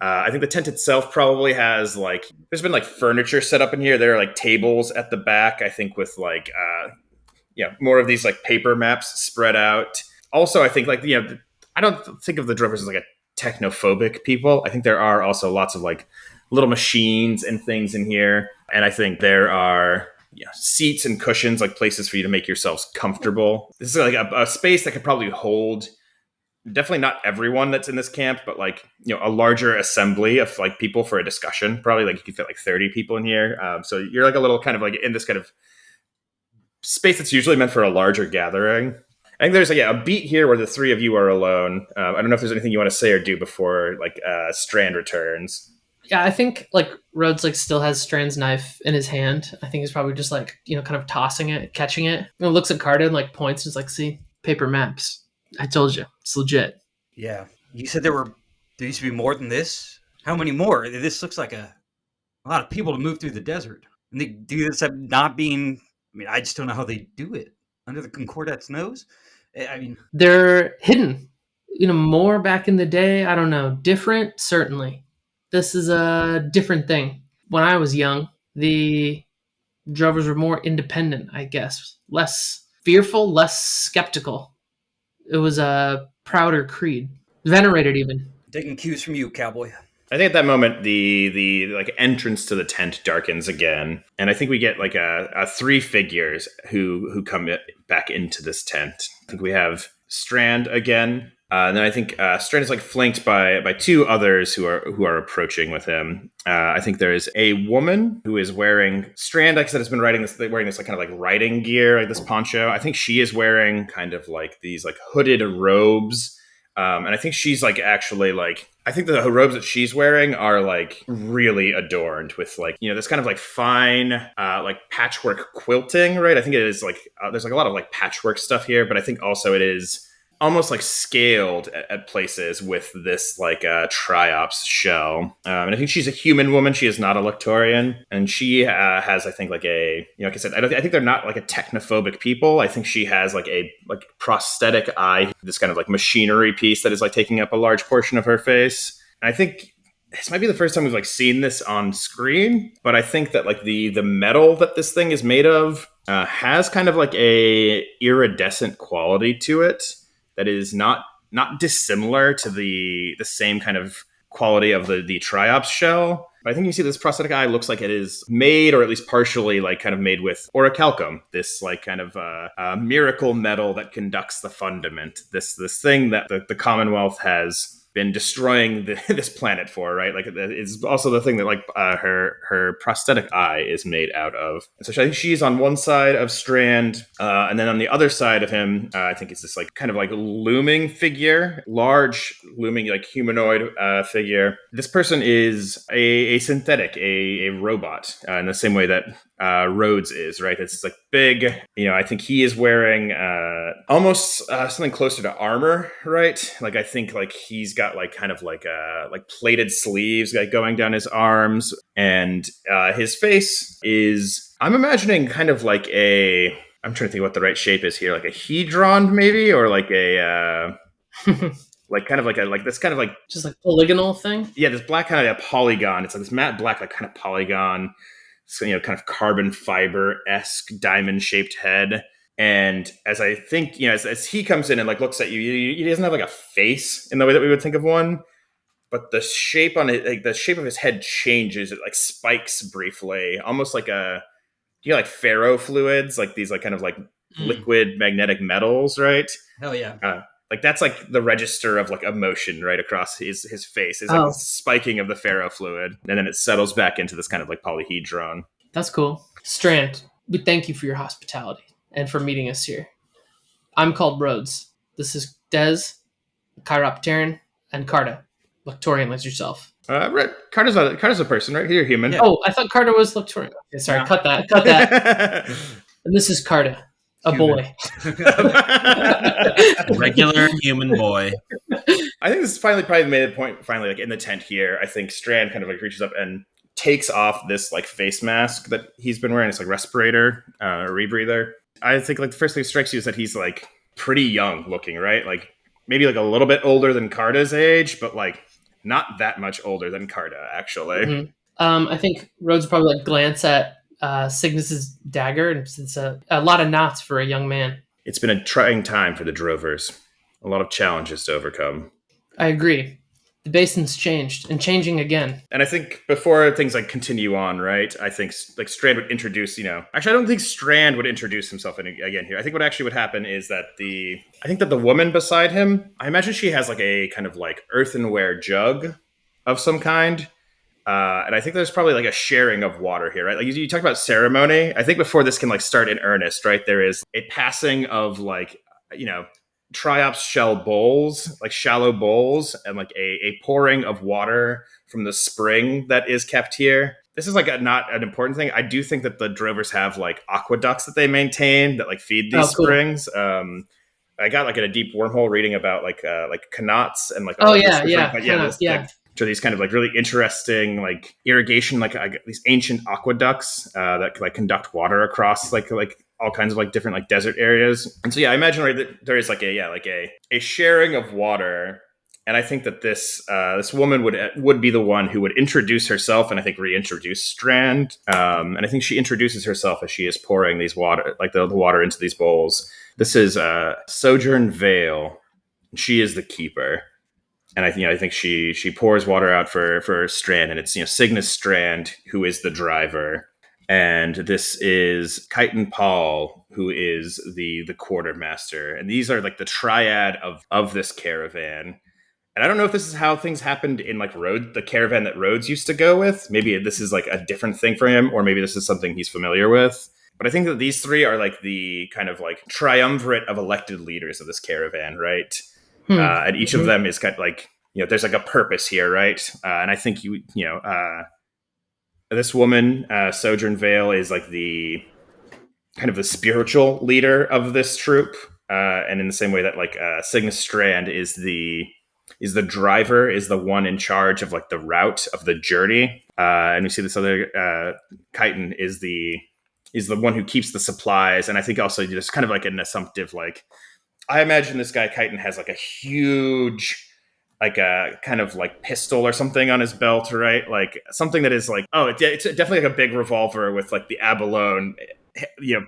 I think the tent itself probably has like, there's been like furniture set up in here. There are like tables at the back, I think with like, more of these like paper maps spread out. Also, I think like, I don't think of the drovers as like a technophobic people. I think there are also lots of like little machines and things in here. And I think there are seats and cushions, like places for you to make yourselves comfortable. This is like a space that could probably hold definitely not everyone that's in this camp, but like, a larger assembly of like people for a discussion. Probably like you could fit like 30 people in here. So you're like a little kind of like in this kind of space that's usually meant for a larger gathering. I think there's a beat here where the three of you are alone. I don't know if there's anything you want to say or do before like Strand returns. Yeah, I think like Rhodes like still has Strand's knife in his hand. I think he's probably just like, kind of tossing it, catching it. Looks at Carter and like points and is like, see, paper maps. I told you, it's legit. Yeah. You said there used to be more than this? How many more? This looks like a lot of people to move through the desert. And they do this not being, I just don't know how they do it. Under the Concordat's nose? They're hidden. More back in the day, I don't know. Different, certainly. This is a different thing. When I was young, the drovers were more independent, I guess. Less fearful, less skeptical. It was a prouder creed. Venerated, even. Taking cues from you, cowboy. I think at that moment the like entrance to the tent darkens again, and I think we get like a three figures who come back into this tent. I think we have Strand again, and then I think Strand is like flanked by two others who are approaching with him. I think there is a woman who is wearing Strand, like I said, has been wearing this like kind of like riding gear, like this poncho. I think she is wearing kind of like these like hooded robes. And I think she's like actually like, I think the robes that she's wearing are like really adorned with like, this kind of like fine, like patchwork quilting, right? I think it is like, there's like a lot of like patchwork stuff here, but I think also it is almost like scaled at places with this like triops shell. And I think she's a human woman. She is not a Lectorian. And she has, I think, like a, like I said, I think they're not like a technophobic people. I think she has like a like prosthetic eye, this kind of like machinery piece that is like taking up a large portion of her face. And I think this might be the first time we've like seen this on screen, but I think that like the metal that this thing is made of has kind of like a iridescent quality to it that is not dissimilar to the same kind of quality of the triops shell. But I think you see this prosthetic eye looks like it is made, or at least partially, like kind of made with orichalcum, this like kind of miracle metal that conducts the fundament. This thing that the Commonwealth has been destroying this planet for, right? Like it's also the thing that like her prosthetic eye is made out of. And so I think she's on one side of Strand, and then on the other side of him, I think it's this like kind of like looming figure, large looming like humanoid figure. This person is a synthetic, a robot, in the same way that Rhodes is, right? It's like big, I think he is wearing almost something closer to armor, right? Like I think like he's got like kind of like plated sleeves like going down his arms, and his face is, I'm imagining kind of like I'm trying to think what the right shape is here, like a hedron maybe, or like a like kind of like this kind of like just like polygonal thing. Yeah, this black kind of a polygon. It's like this matte black, like kind of polygon. So, kind of carbon fiber-esque diamond-shaped head. And as I think, as he comes in and like looks at you, he doesn't have like a face in the way that we would think of one. But the shape on it, like the shape of his head changes. It like spikes briefly, almost like like ferrofluids, like these like kind of like liquid magnetic metals, right? Hell yeah. Like that's like the register of like emotion right across his face. It's like the spiking of the ferrofluid, and then it settles back into this kind of like polyhedron. That's cool. Strand, we thank you for your hospitality and for meeting us here. I'm called Rhodes. This is Dez, Chiropteran, and Carta. Lectorian like yourself. Right. Carter's a person, right? You're human. Yeah. Oh, I thought Carta was Lectorian. Okay, sorry, No. cut that. And this is Carta, a boy. Regular human boy. I think this is probably made a point, like in the tent here. I think Strand kind of like reaches up and takes off this like face mask that he's been wearing. It's like respirator, rebreather. I think like the first thing that strikes you is that he's like pretty young looking, right? Like maybe like a little bit older than Carta's age, but like not that much older than Carta, actually. Mm-hmm. I think Rhodes probably like glance at Cygnus's dagger, and it's a lot of knots for a young man. It's been a trying time for the Drovers. A lot of challenges to overcome. I agree. The Basin's changed, and changing again. And I think before things like continue on, right, I think like Strand would introduce, actually I don't think Strand would introduce himself again here. I think what actually would happen is that the woman beside him, I imagine she has like a kind of like earthenware jug of some kind. And I think there's probably like a sharing of water here, right? Like you talked about ceremony. I think before this can like start in earnest, right, there is a passing of like, triops shell bowls, like shallow bowls, and like a pouring of water from the spring that is kept here. This is like not an important thing. I do think that the Drovers have like aqueducts that they maintain that like feed these springs. I got like in a deep wormhole reading about like Coronatus and like to these kind of like really interesting like irrigation, like these ancient aqueducts that like conduct water across like all kinds of like different like desert areas. And so I imagine right that there is like a sharing of water. And I think that this woman would be the one who would introduce herself and I think reintroduce Strand. And I think she introduces herself as she is pouring these water, like the water into these bowls. This is Sojourn Vale. She is the keeper. And I think she pours water out for Strand, and it's Cygnus Strand who is the driver, and this is Chiton Paul who is the quartermaster, and these are like the triad of this caravan. And I don't know if this is how things happened in like the caravan that Rhodes used to go with. Maybe this is like a different thing for him, or maybe this is something he's familiar with. But I think that these three are like the kind of like triumvirate of elected leaders of this caravan, right? And each of them is kind of like, there's like a purpose here, right? And I think this woman, Sojourn Vale, is like the kind of the spiritual leader of this troop. And in the same way that like Cygnus Strand is the driver, is the one in charge of like the route of the journey. And we see this other Chiton is the one who keeps the supplies. And I think also just kind of like an assumptive, like, I imagine this guy Chiton has like a huge, like a kind of like pistol or something on his belt, right? Like something that is like, it's definitely like a big revolver with like the abalone,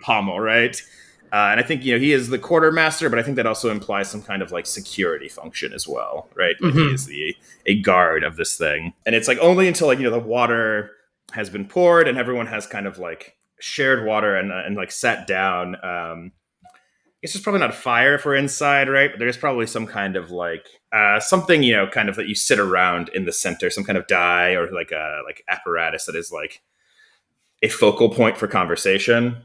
pommel, right? And I think, he is the quartermaster, but I think that also implies some kind of like security function as well, right? Like he is a guard of this thing. And it's like only until like, the water has been poured and everyone has kind of like shared water and like sat down. It's just probably not a fire if we're inside, right? But there's probably some kind of like something, kind of that you sit around in the center, some kind of die or like a apparatus that is like a focal point for conversation.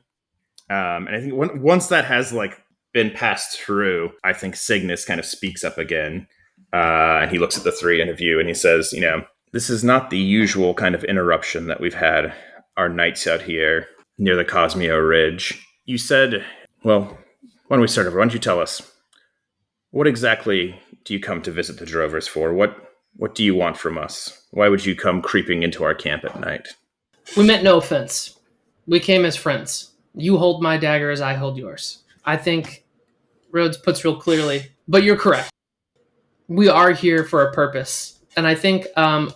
And I think once that has like been passed through, I think Cygnus kind of speaks up again, and he looks at the three in view and he says, this is not the usual kind of interruption that we've had our nights out here near the Cosmeo Ridge. You said, well, why don't we start over? Why don't you tell us, what exactly do you come to visit the Drovers for? What do you want from us? Why would you come creeping into our camp at night? We meant no offense. We came as friends. You hold my dagger as I hold yours. I think Rhodes puts real clearly, but you're correct. we are here for a purpose. And I think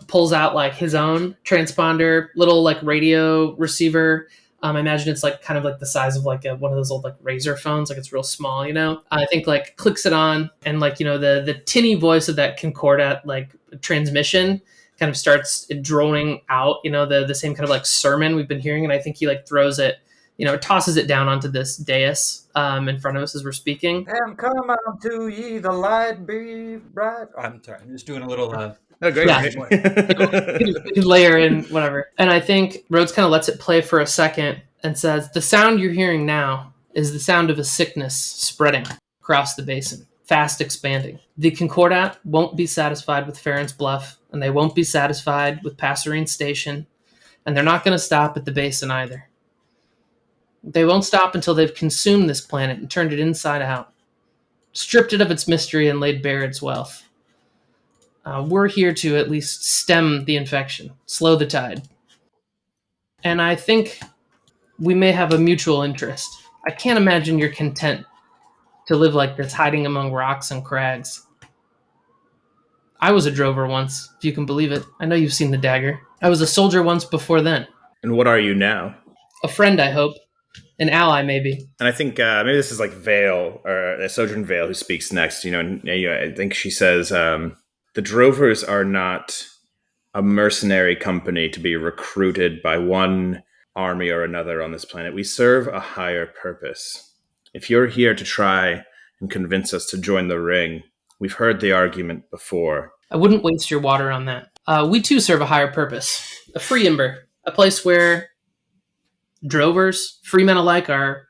pulls out like his own transponder, little like radio receiver. I imagine it's like kind of like the size of like one of those old like razor phones, like it's real small, you know. I think like clicks it on, and like, you know, the tinny voice of that Concordat like transmission kind of starts droning out, you know, the same kind of like sermon we've been hearing. And I think he like throws it, you know, tosses it down onto this dais in front of us as we're speaking. And come unto ye the light be bright. I'm sorry, I'm just doing a little. Oh, great. Yeah. We can layer in whatever. And I think Rhodes kind of lets it play for a second and says, the sound you're hearing now is the sound of a sickness spreading across the basin, fast expanding. The Concordat won't be satisfied with Farron's Bluff, and they won't be satisfied with Passerine Station, and they're not going to stop at the basin either. They won't stop until they've consumed this planet and turned it inside out, stripped it of its mystery and laid bare its wealth. We're here to at least stem the infection, slow the tide. And I think we may have a mutual interest. I can't imagine you're content to live like this, hiding among rocks and crags. I was a drover once, if you can believe it. I know you've seen the dagger. I was a soldier once before then. And what are you now? A friend, I hope. An ally, maybe. And I think maybe this is like Vale, or Sojourn Vale, who speaks next. You know, and I think she says, the drovers are not a mercenary company to be recruited by one army or another on this planet. We serve a higher purpose. If you're here to try and convince us to join the ring, we've heard the argument before. I wouldn't waste your water on that. We too serve a higher purpose. A free Imber. A place where drovers, free men alike, are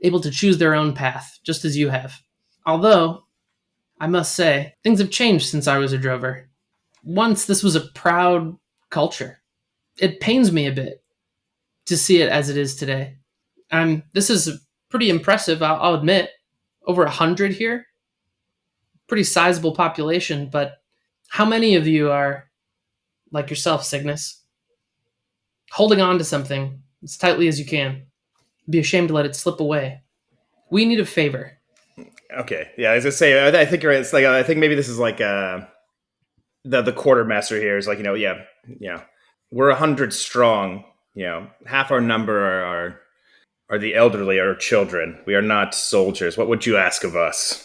able to choose their own path, just as you have. Although, I must say, things have changed since I was a drover. Once this was a proud culture. It pains me a bit to see it as it is today. This is pretty impressive, I'll admit. Over 100 here. Pretty sizable population, but how many of you are, like yourself, Cygnus, holding on to something as tightly as you can? Be ashamed to let it slip away. We need a favor. Okay, yeah, I was gonna say, I think you're right. It's like, I think maybe this is like the quartermaster here is like, we're 100 strong. You know, half our number are the elderly or children. We are not soldiers. What would you ask of us?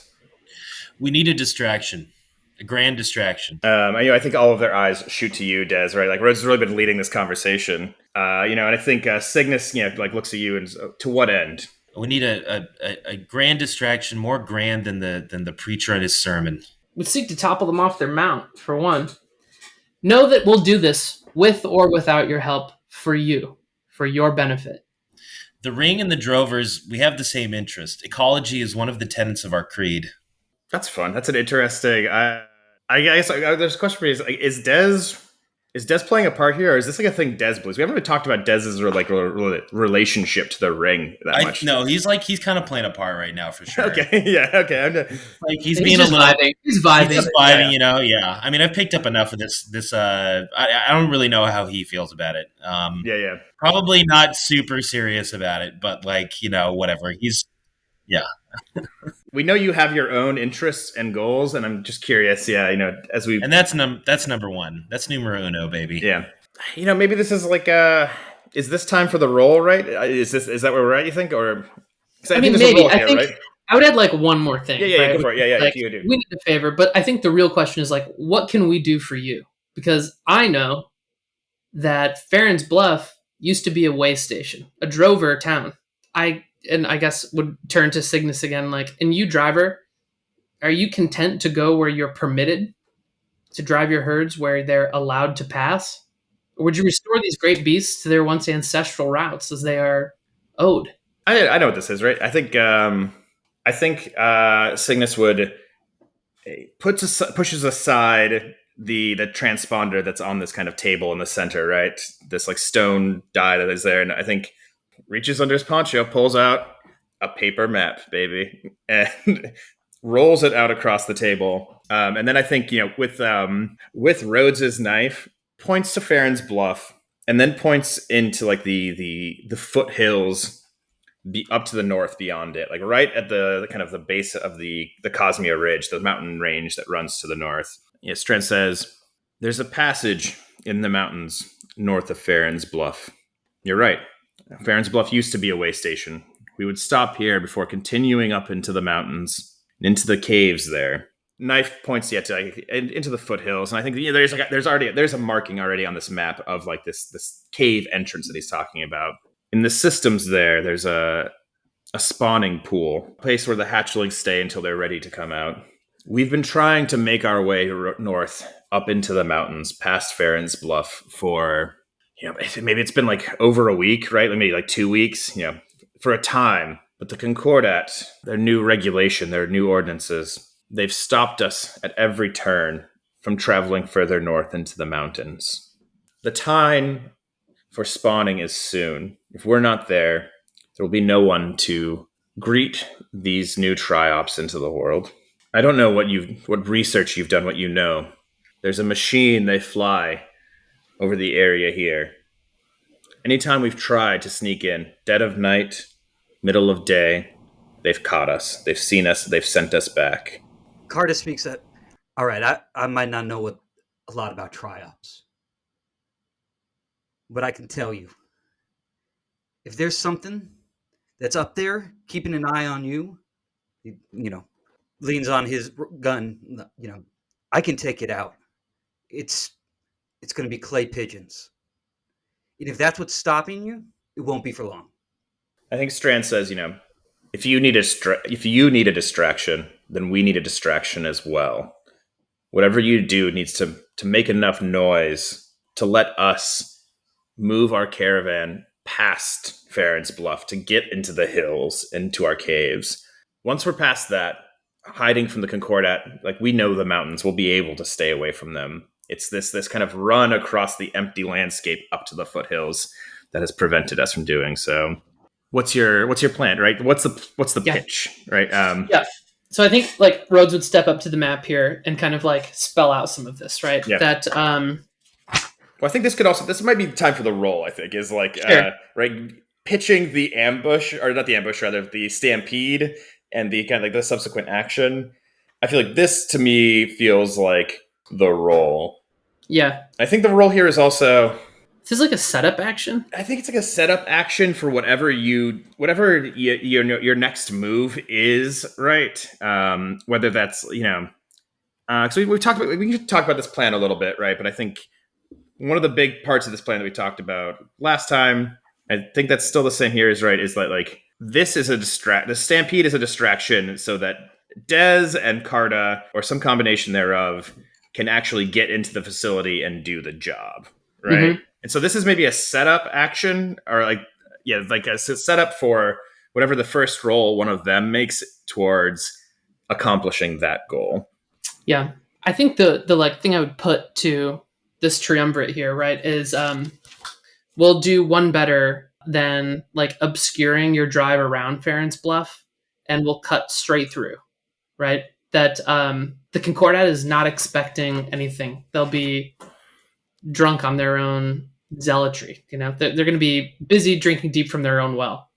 We need a distraction, a grand distraction. I think all of their eyes shoot to you, Des. Right, like Rhodes has really been leading this conversation. And I think Cygnus, looks at you and to what end? We need a grand distraction, more grand than the preacher and his sermon. We seek to topple them off their mount, for one. Know that we'll do this with or without your help, for you, for your benefit. The ring and the drovers, we have the same interest. Ecology is one of the tenets of our creed. That's fun. That's an interesting. I guess there's a question for you: is Des playing a part here, or is this like a thing Des believes? We haven't really talked about Des's relationship to the ring that much. No, he's kind of playing a part right now for sure. Okay, yeah, okay. He's being a little vibing. He's vibing. Yeah. Yeah. I mean, I've picked up enough of this. I don't really know how he feels about it. Yeah. Probably not super serious about it, but whatever. Yeah. We know you have your own interests and goals, and I'm just curious. Yeah, as we and that's number one. That's numero uno, baby. Yeah, maybe this is like is this time for the roll? Right? Is that where we're at? You think, or I mean, maybe. I think right? I would add like one more thing. Yeah, right? Go for it. Yeah. Like, you do. We need a favor, but I think the real question is like, what can we do for you? Because I know that Farron's Bluff used to be a way station, a drover town. I guess would turn to Cygnus again, like, and you, driver, are you content to go where you're permitted to drive your herds where they're allowed to pass? Or would you restore these great beasts to their once ancestral routes as they are owed? I know what this is, right? I think Cygnus would pushes aside the transponder that's on this kind of table in the center, right? This like stone die that is there, and I think reaches under his poncho, pulls out a paper map, baby, and rolls it out across the table. And then I think, with Rhodes's knife, points to Farron's Bluff, and then points into like the foothills up to the north beyond it, like right at the kind of the base of the Cosmia Ridge, the mountain range that runs to the north. Yeah, Strand says, there's a passage in the mountains north of Farron's Bluff. You're right. Farron's Bluff used to be a way station. We would stop here before continuing up into the mountains, into the caves there. Knife points yet to like, into the foothills, and I think there's a marking already on this map of like this cave entrance that he's talking about. In the systems there's a spawning pool, a place where the hatchlings stay until they're ready to come out. We've been trying to make our way north up into the mountains past Farron's Bluff for, maybe it's been like over a week, right? Maybe like 2 weeks, for a time. But the Concordat, their new regulation, their new ordinances, they've stopped us at every turn from traveling further north into the mountains. The time for spawning is soon. If we're not there, there will be no one to greet these new triops into the world. I don't know what research you've done, what you know. There's a machine they fly over the area here. Anytime we've tried to sneak in, dead of night, middle of day, they've caught us. They've seen us. They've sent us back. Carter speaks that. All right, I might not know a lot about triops, but I can tell you, if there's something that's up there keeping an eye on you, leans on his gun, I can take it out. It's going to be clay pigeons. And if that's what's stopping you, it won't be for long. I think Strand says, if you need a distraction, then we need a distraction as well. Whatever you do needs to make enough noise to let us move our caravan past Farron's Bluff to get into the hills, into our caves. Once we're past that, hiding from the Concordat, like we know the mountains, we'll be able to stay away from them. It's this kind of run across the empty landscape up to the foothills that has prevented us from doing so. What's your plan, right? What's the pitch, right? Yeah. So I think like Rhodes would step up to the map here and kind of like spell out some of this, right? Yeah. That well, I think this might be time for the roll. I think is like sure. right, pitching the ambush, or not the ambush, rather the stampede and the kind of like the subsequent action. I feel like this to me feels like the roll. Yeah. I think the roll here is also. This is like a setup action. I think it's like a setup action for whatever your next move is, right? Whether that's so we can talk about this plan a little bit, right? But I think one of the big parts of this plan that we talked about last time, I think that's still the same here, is that like this is the stampede is a distraction so that Dez and Carta, or some combination thereof, can actually get into the facility and do the job, right? Mm-hmm. And so this is maybe a setup action, or like a setup for whatever the first roll one of them makes towards accomplishing that goal. Yeah. I think the like thing I would put to this triumvirate here, right, is we'll do one better than like obscuring your drive around Farron's Bluff, and we'll cut straight through, right? That the Concordat is not expecting anything. They'll be drunk on their own zealotry. They're going to be busy drinking deep from their own well.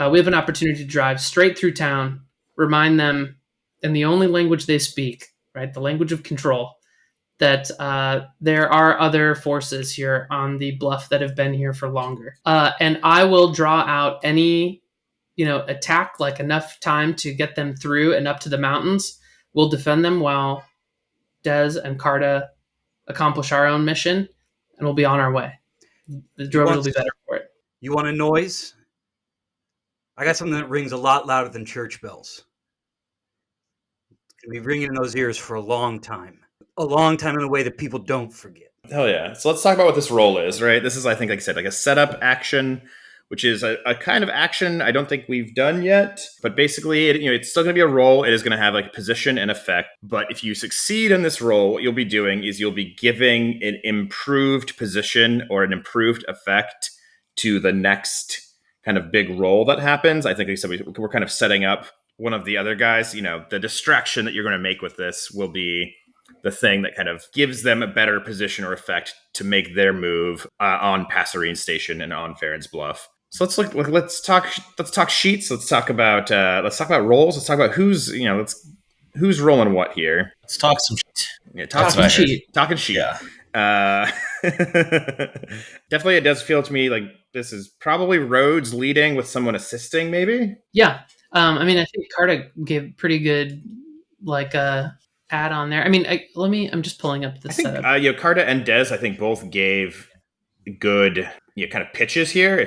We have an opportunity to drive straight through town, remind them in the only language they speak, right, the language of control, that there are other forces here on the bluff that have been here for longer. And I will draw out any, attack, like enough time to get them through and up to the mountains. We'll defend them while Dez and Carta accomplish our own mission, and we'll be on our way. The drovers will be better for it. You want a noise? I got something that rings a lot louder than church bells. It's going to be ringing in those ears for a long time. A long time in a way that people don't forget. Hell yeah. So let's talk about what this role is, right? This is, I think, like I said, like a setup action, which is a kind of action I don't think we've done yet. But basically, it's still going to be a role. It is going to have like position and effect. But if you succeed in this role, what you'll be doing is you'll be giving an improved position or an improved effect to the next kind of big role that happens. I think, like I said, we're kind of setting up one of the other guys. The distraction that you're going to make with this will be the thing that kind of gives them a better position or effect to make their move on Passerine Station and on Farron's Bluff. So let's talk sheets. Let's talk about roles. Let's talk about who's rolling what here. Let's talk some shit. Yeah, Talking sheet. Talking sheet. Yeah. Definitely, it does feel to me like this is probably Rhodes leading with someone assisting, maybe. Yeah. I mean, I think Carta gave pretty good add on there. I mean, I'm just pulling up the setup. Carta and Dez, I think, both gave good kind of pitches here.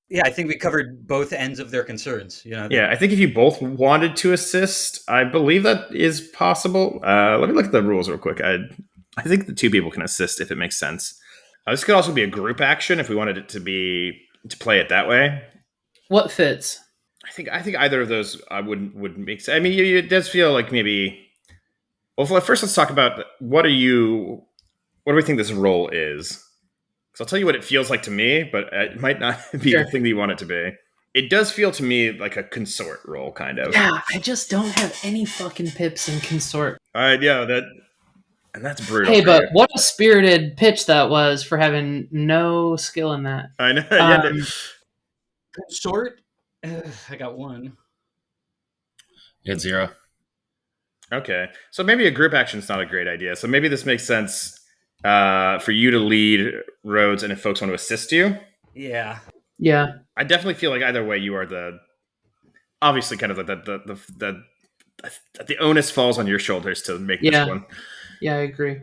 Yeah, I think we covered both ends of their concerns. I think if you both wanted to assist, I believe that is possible. Let me look at the rules real quick. I think the two people can assist if it makes sense. This could also be a group action if we wanted it to play it that way. What fits? I think either of those would make sense. I mean, it does feel like maybe. Well, first let's talk about what do we think this role is? I'll tell you what it feels like to me, but it might not be the thing that you want it to be. It does feel to me like a consort role, kind of. Yeah, I just don't have any fucking pips in consort. And that's brutal. Hey, but what a spirited pitch that was for having no skill in that. I know. Consort? I got one. You had 0. Okay, so maybe a group action is not a great idea. So maybe this makes sense. For you to lead Rhodes, and if folks want to assist you, yeah, I definitely feel like either way, you are obviously kind of the onus falls on your shoulders to make this one. Yeah, I agree.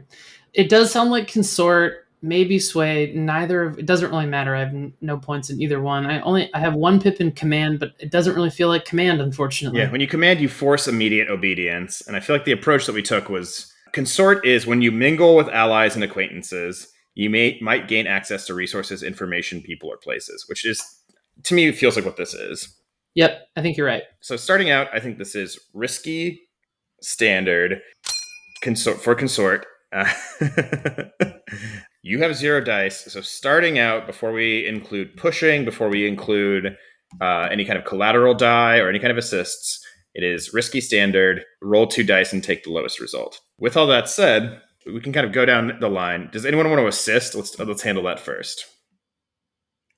It does sound like consort, maybe sway. It doesn't really matter. I have no points in either one. I have one pip in command, but it doesn't really feel like command, unfortunately. Yeah, when you command, you force immediate obedience, and I feel like the approach that we took was. Consort is when you mingle with allies and acquaintances, you might gain access to resources, information, people, or places, which is, to me, feels like what this is. Yep, I think you're right. So starting out, I think this is risky, standard, consort. You have 0 dice, so starting out, before we include pushing, before we include any kind of collateral die or any kind of assists, it is risky standard, roll 2 dice and take the lowest result. With all that said, we can kind of go down the line. Does anyone want to assist? Let's handle that first.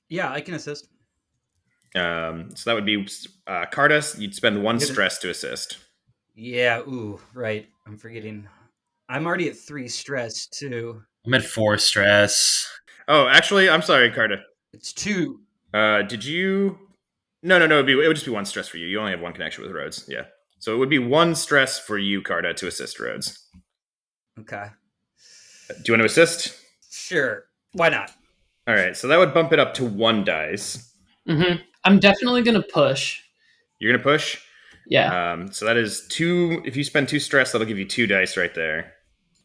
Yeah, I can assist. So that would be Cardus. You'd spend 1 stress to assist. Yeah, right. I'm forgetting. I'm already at 3 stress, too. I'm at 4 stress. Oh, actually, I'm sorry, Carta. It's 2. Did you... No. It would just be 1 stress for you. You only have 1 connection with Rhodes. Yeah. So it would be 1 stress for you, Carta, to assist Rhodes. Okay. Do you want to assist? Sure. Why not? All right. So that would bump it up to 1 dice. Mm-hmm. I'm definitely going to push. You're going to push? Yeah. So that is 2. If you spend 2 stress, that'll give you 2 dice right there.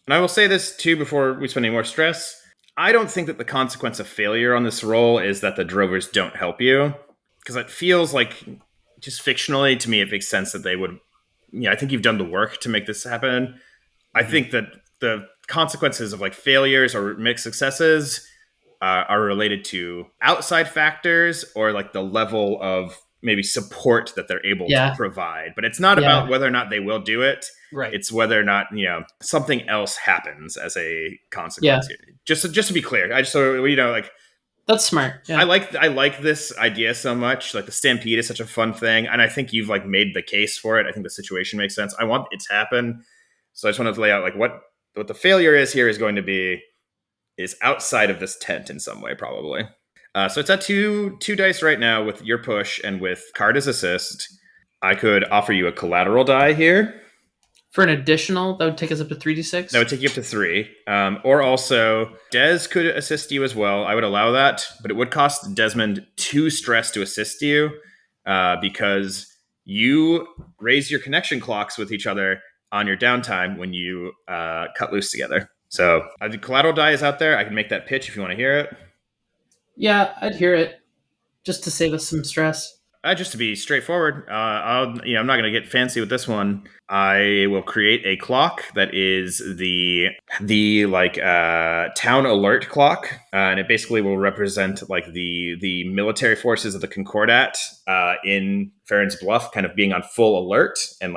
And I will say this, too, before we spend any more stress. I don't think that the consequence of failure on this roll is that the drovers don't help you. Because it feels like, just fictionally, to me, it makes sense that they would... I think you've done the work to make this happen. I think that the consequences of failures or mixed successes are related to outside factors or the level of maybe support that they're able to provide. But it's not about whether or not they will do it. Right. It's whether or not, something else happens as a consequence. Yeah. Just to be clear, that's smart. Yeah. I like this idea so much. The Stampede is such a fun thing, and I think you've made the case for it. I think the situation makes sense. I want it to happen, so I just wanted to lay out what the failure is here is going to be is outside of this tent in some way, probably. So it's at 2 dice right now with your push and with Carta's assist. I could offer you a collateral die here. For an additional, that would take us up to 3d6? That would take you up to 3. Or also, Des could assist you as well. I would allow that, but it would cost Desmond 2 stress to assist you because you raise your connection clocks with each other on your downtime when you cut loose together. So the collateral die is out there. I can make that pitch if you want to hear it. Yeah, I'd hear it just to save us some stress. Just to be straightforward, I'm not going to get fancy with this one. I will create a clock that is the town alert clock, and it basically will represent the military forces of the Concordat in Farron's Bluff, kind of being on full alert and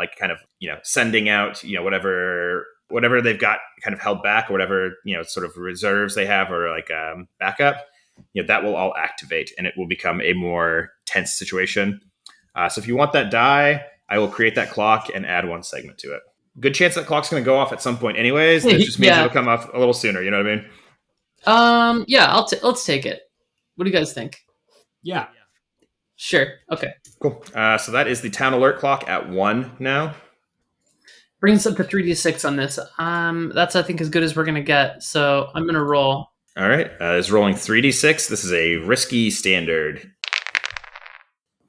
sending out whatever they've got kind of held back or whatever sort of reserves they have or backup. that will all activate, and it will become a more tense situation. So if you want that die, I will create that clock and add 1 segment to it. Good chance that clock's going to go off at some point anyways. That just means it'll come off a little sooner. You know what I mean? Yeah, let's take it. What do you guys think? Yeah. Sure. Okay. Cool. So that is the town alert clock at 1 now. Brings us up to 3d6 on this. That's I think as good as we're gonna get. So I'm gonna roll. All right. Is rolling 3d6. This is a risky standard.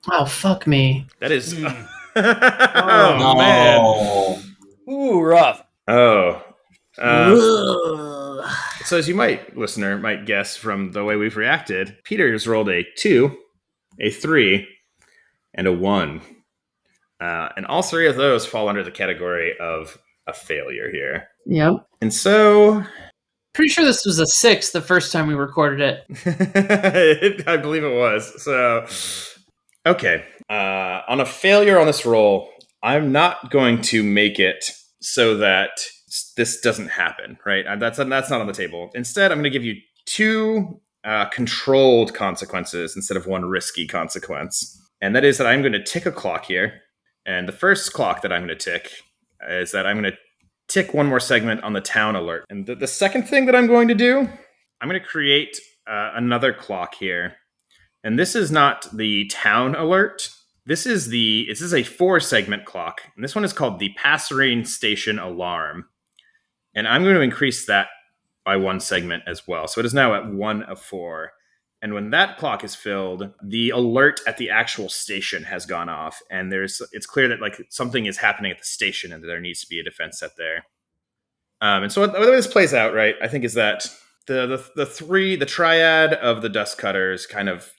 Oh fuck me. That is. Oh, man. Ooh, rough. Oh. So as you listener might guess from the way we've reacted, Peter has rolled a 2, a 3, and a 1. And all 3 of those fall under the category of a failure here. Yep. And so... Pretty sure this was a 6 the first time we recorded it. I believe it was. So, okay. On a failure on this roll, I'm not going to make it so that this doesn't happen, right? That's not on the table. Instead, I'm going to give you 2 controlled consequences instead of 1 risky consequence. And that is that I'm going to tick a clock here. And the first clock that I'm going to tick is that I'm going to tick 1 more segment on the town alert. And the second thing that I'm going to do, I'm going to create another clock here. And this is not the town alert. This is a 4-segment clock. And this one is called the Passerine Station Alarm. And I'm going to increase that by 1 segment as well. So it is now at 1 of 4. And when that clock is filled, the alert at the actual station has gone off, and it's clear that something is happening at the station, and that there needs to be a defense set there. And so the way this plays out, right, I think is that the triad of the dust cutters kind of,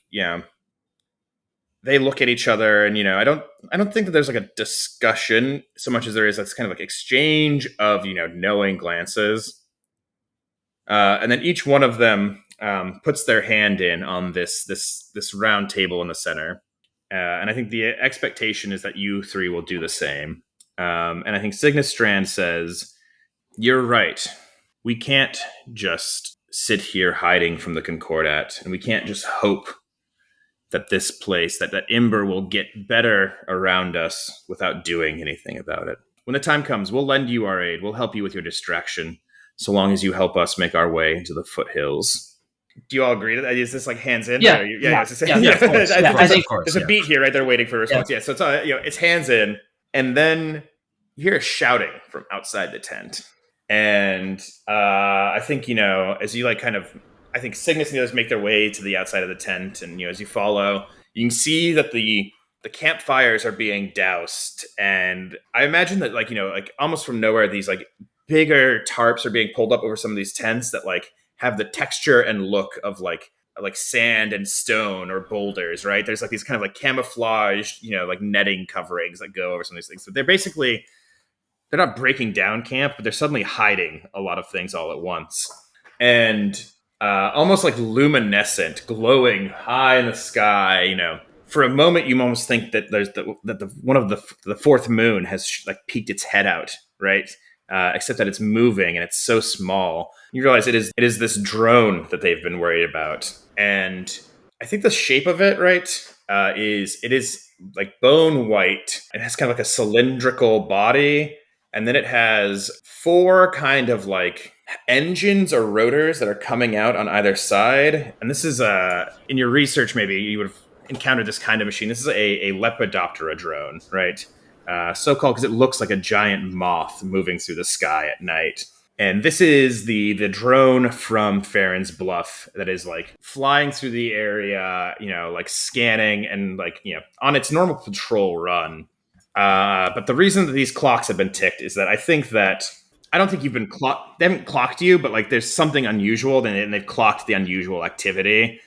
they look at each other, and I don't think that there's a discussion so much as there is this kind of exchange of knowing glances, and then each one of them puts their hand in on this round table in the center. And I think the expectation is that you 3 will do the same. And I think Cygnus Strand says, "You're right. We can't just sit here hiding from the Concordat, and we can't just hope that this place, that Imber will get better around us without doing anything about it. When the time comes, we'll lend you our aid. We'll help you with your distraction, so long as you help us make our way into the foothills." Do you all agree to that? Is this hands in? Yeah. Yeah. Of course. I think there's a beat here, right? They're waiting for a response. Yeah. So it's it's hands in, and then you hear shouting from outside the tent, and I think as you I think Cygnus and the others make their way to the outside of the tent, and as you follow, you can see that the campfires are being doused, and I imagine that almost from nowhere, these bigger tarps are being pulled up over some of these tents that have the texture and look of like sand and stone or boulders, right? There's these kind of camouflaged, netting coverings that go over some of these things. But they're not breaking down camp, but they're suddenly hiding a lot of things all at once. And almost luminescent, glowing high in the sky, for a moment you almost think that there's one of the fourth moon has peeked its head out, right? Except that it's moving and it's so small. You realize it is this drone that they've been worried about. And I think the shape of it, right, is bone white. It has kind of a cylindrical body. And then it has 4 kind of engines or rotors that are coming out on either side. And this is, in your research, maybe you would have encountered this kind of machine. This is a Lepidoptera drone, right? So-called because it looks like a giant moth moving through the sky at night. And this is the drone from Farron's Bluff that is flying through the area, scanning and on its normal patrol run. But the reason that these clocks have been ticked is that I don't think you've been clocked. They haven't clocked you, but there's something unusual, and they've clocked the unusual activity.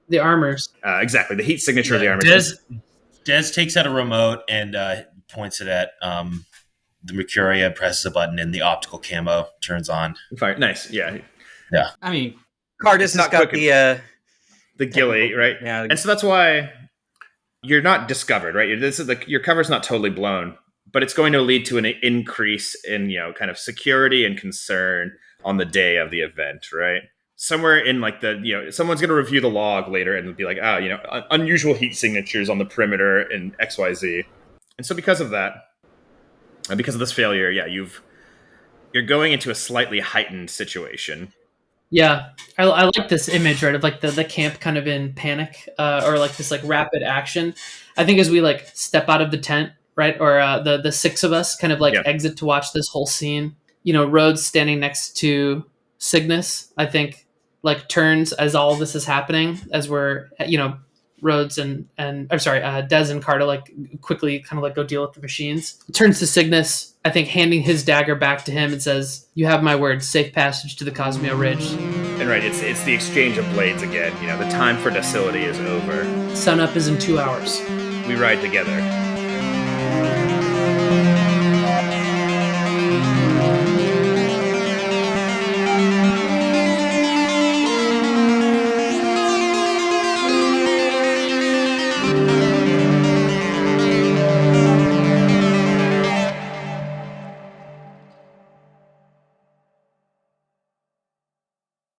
The armors. Exactly. The heat signature of the armor. Des takes out a remote and points it at the Mercuria, presses a button, and the optical camo turns on. Fire. Nice. Yeah. I mean, Cardus has got the ghillie, right? Yeah. And so that's why you're not discovered, right? Your cover's not totally blown, but it's going to lead to an increase in kind of security and concern on the day of the event, right? somewhere in like someone's going to review the log later and be like, unusual heat signatures on the perimeter in XYZ. And so because of that, because of this failure, you're going into a slightly heightened situation. Yeah, I like this image, right, of like the camp kind of in panic, or like this like rapid action. I think as we like step out of the tent, right, or the six of us kind of like exit to watch this whole scene. Rhodes standing next to Cygnus, I think, like turns as all this is happening, as we're Rhodes and I'm sorry, Des and Carter like quickly kind of like go deal with the machines. Turns to Cygnus, I think, handing his dagger back to him and says, "You have my word. Safe passage to the Cosmeo Ridge." And right, it's the exchange of blades again. The time for docility is over. Sunup is in 2 hours. We ride together.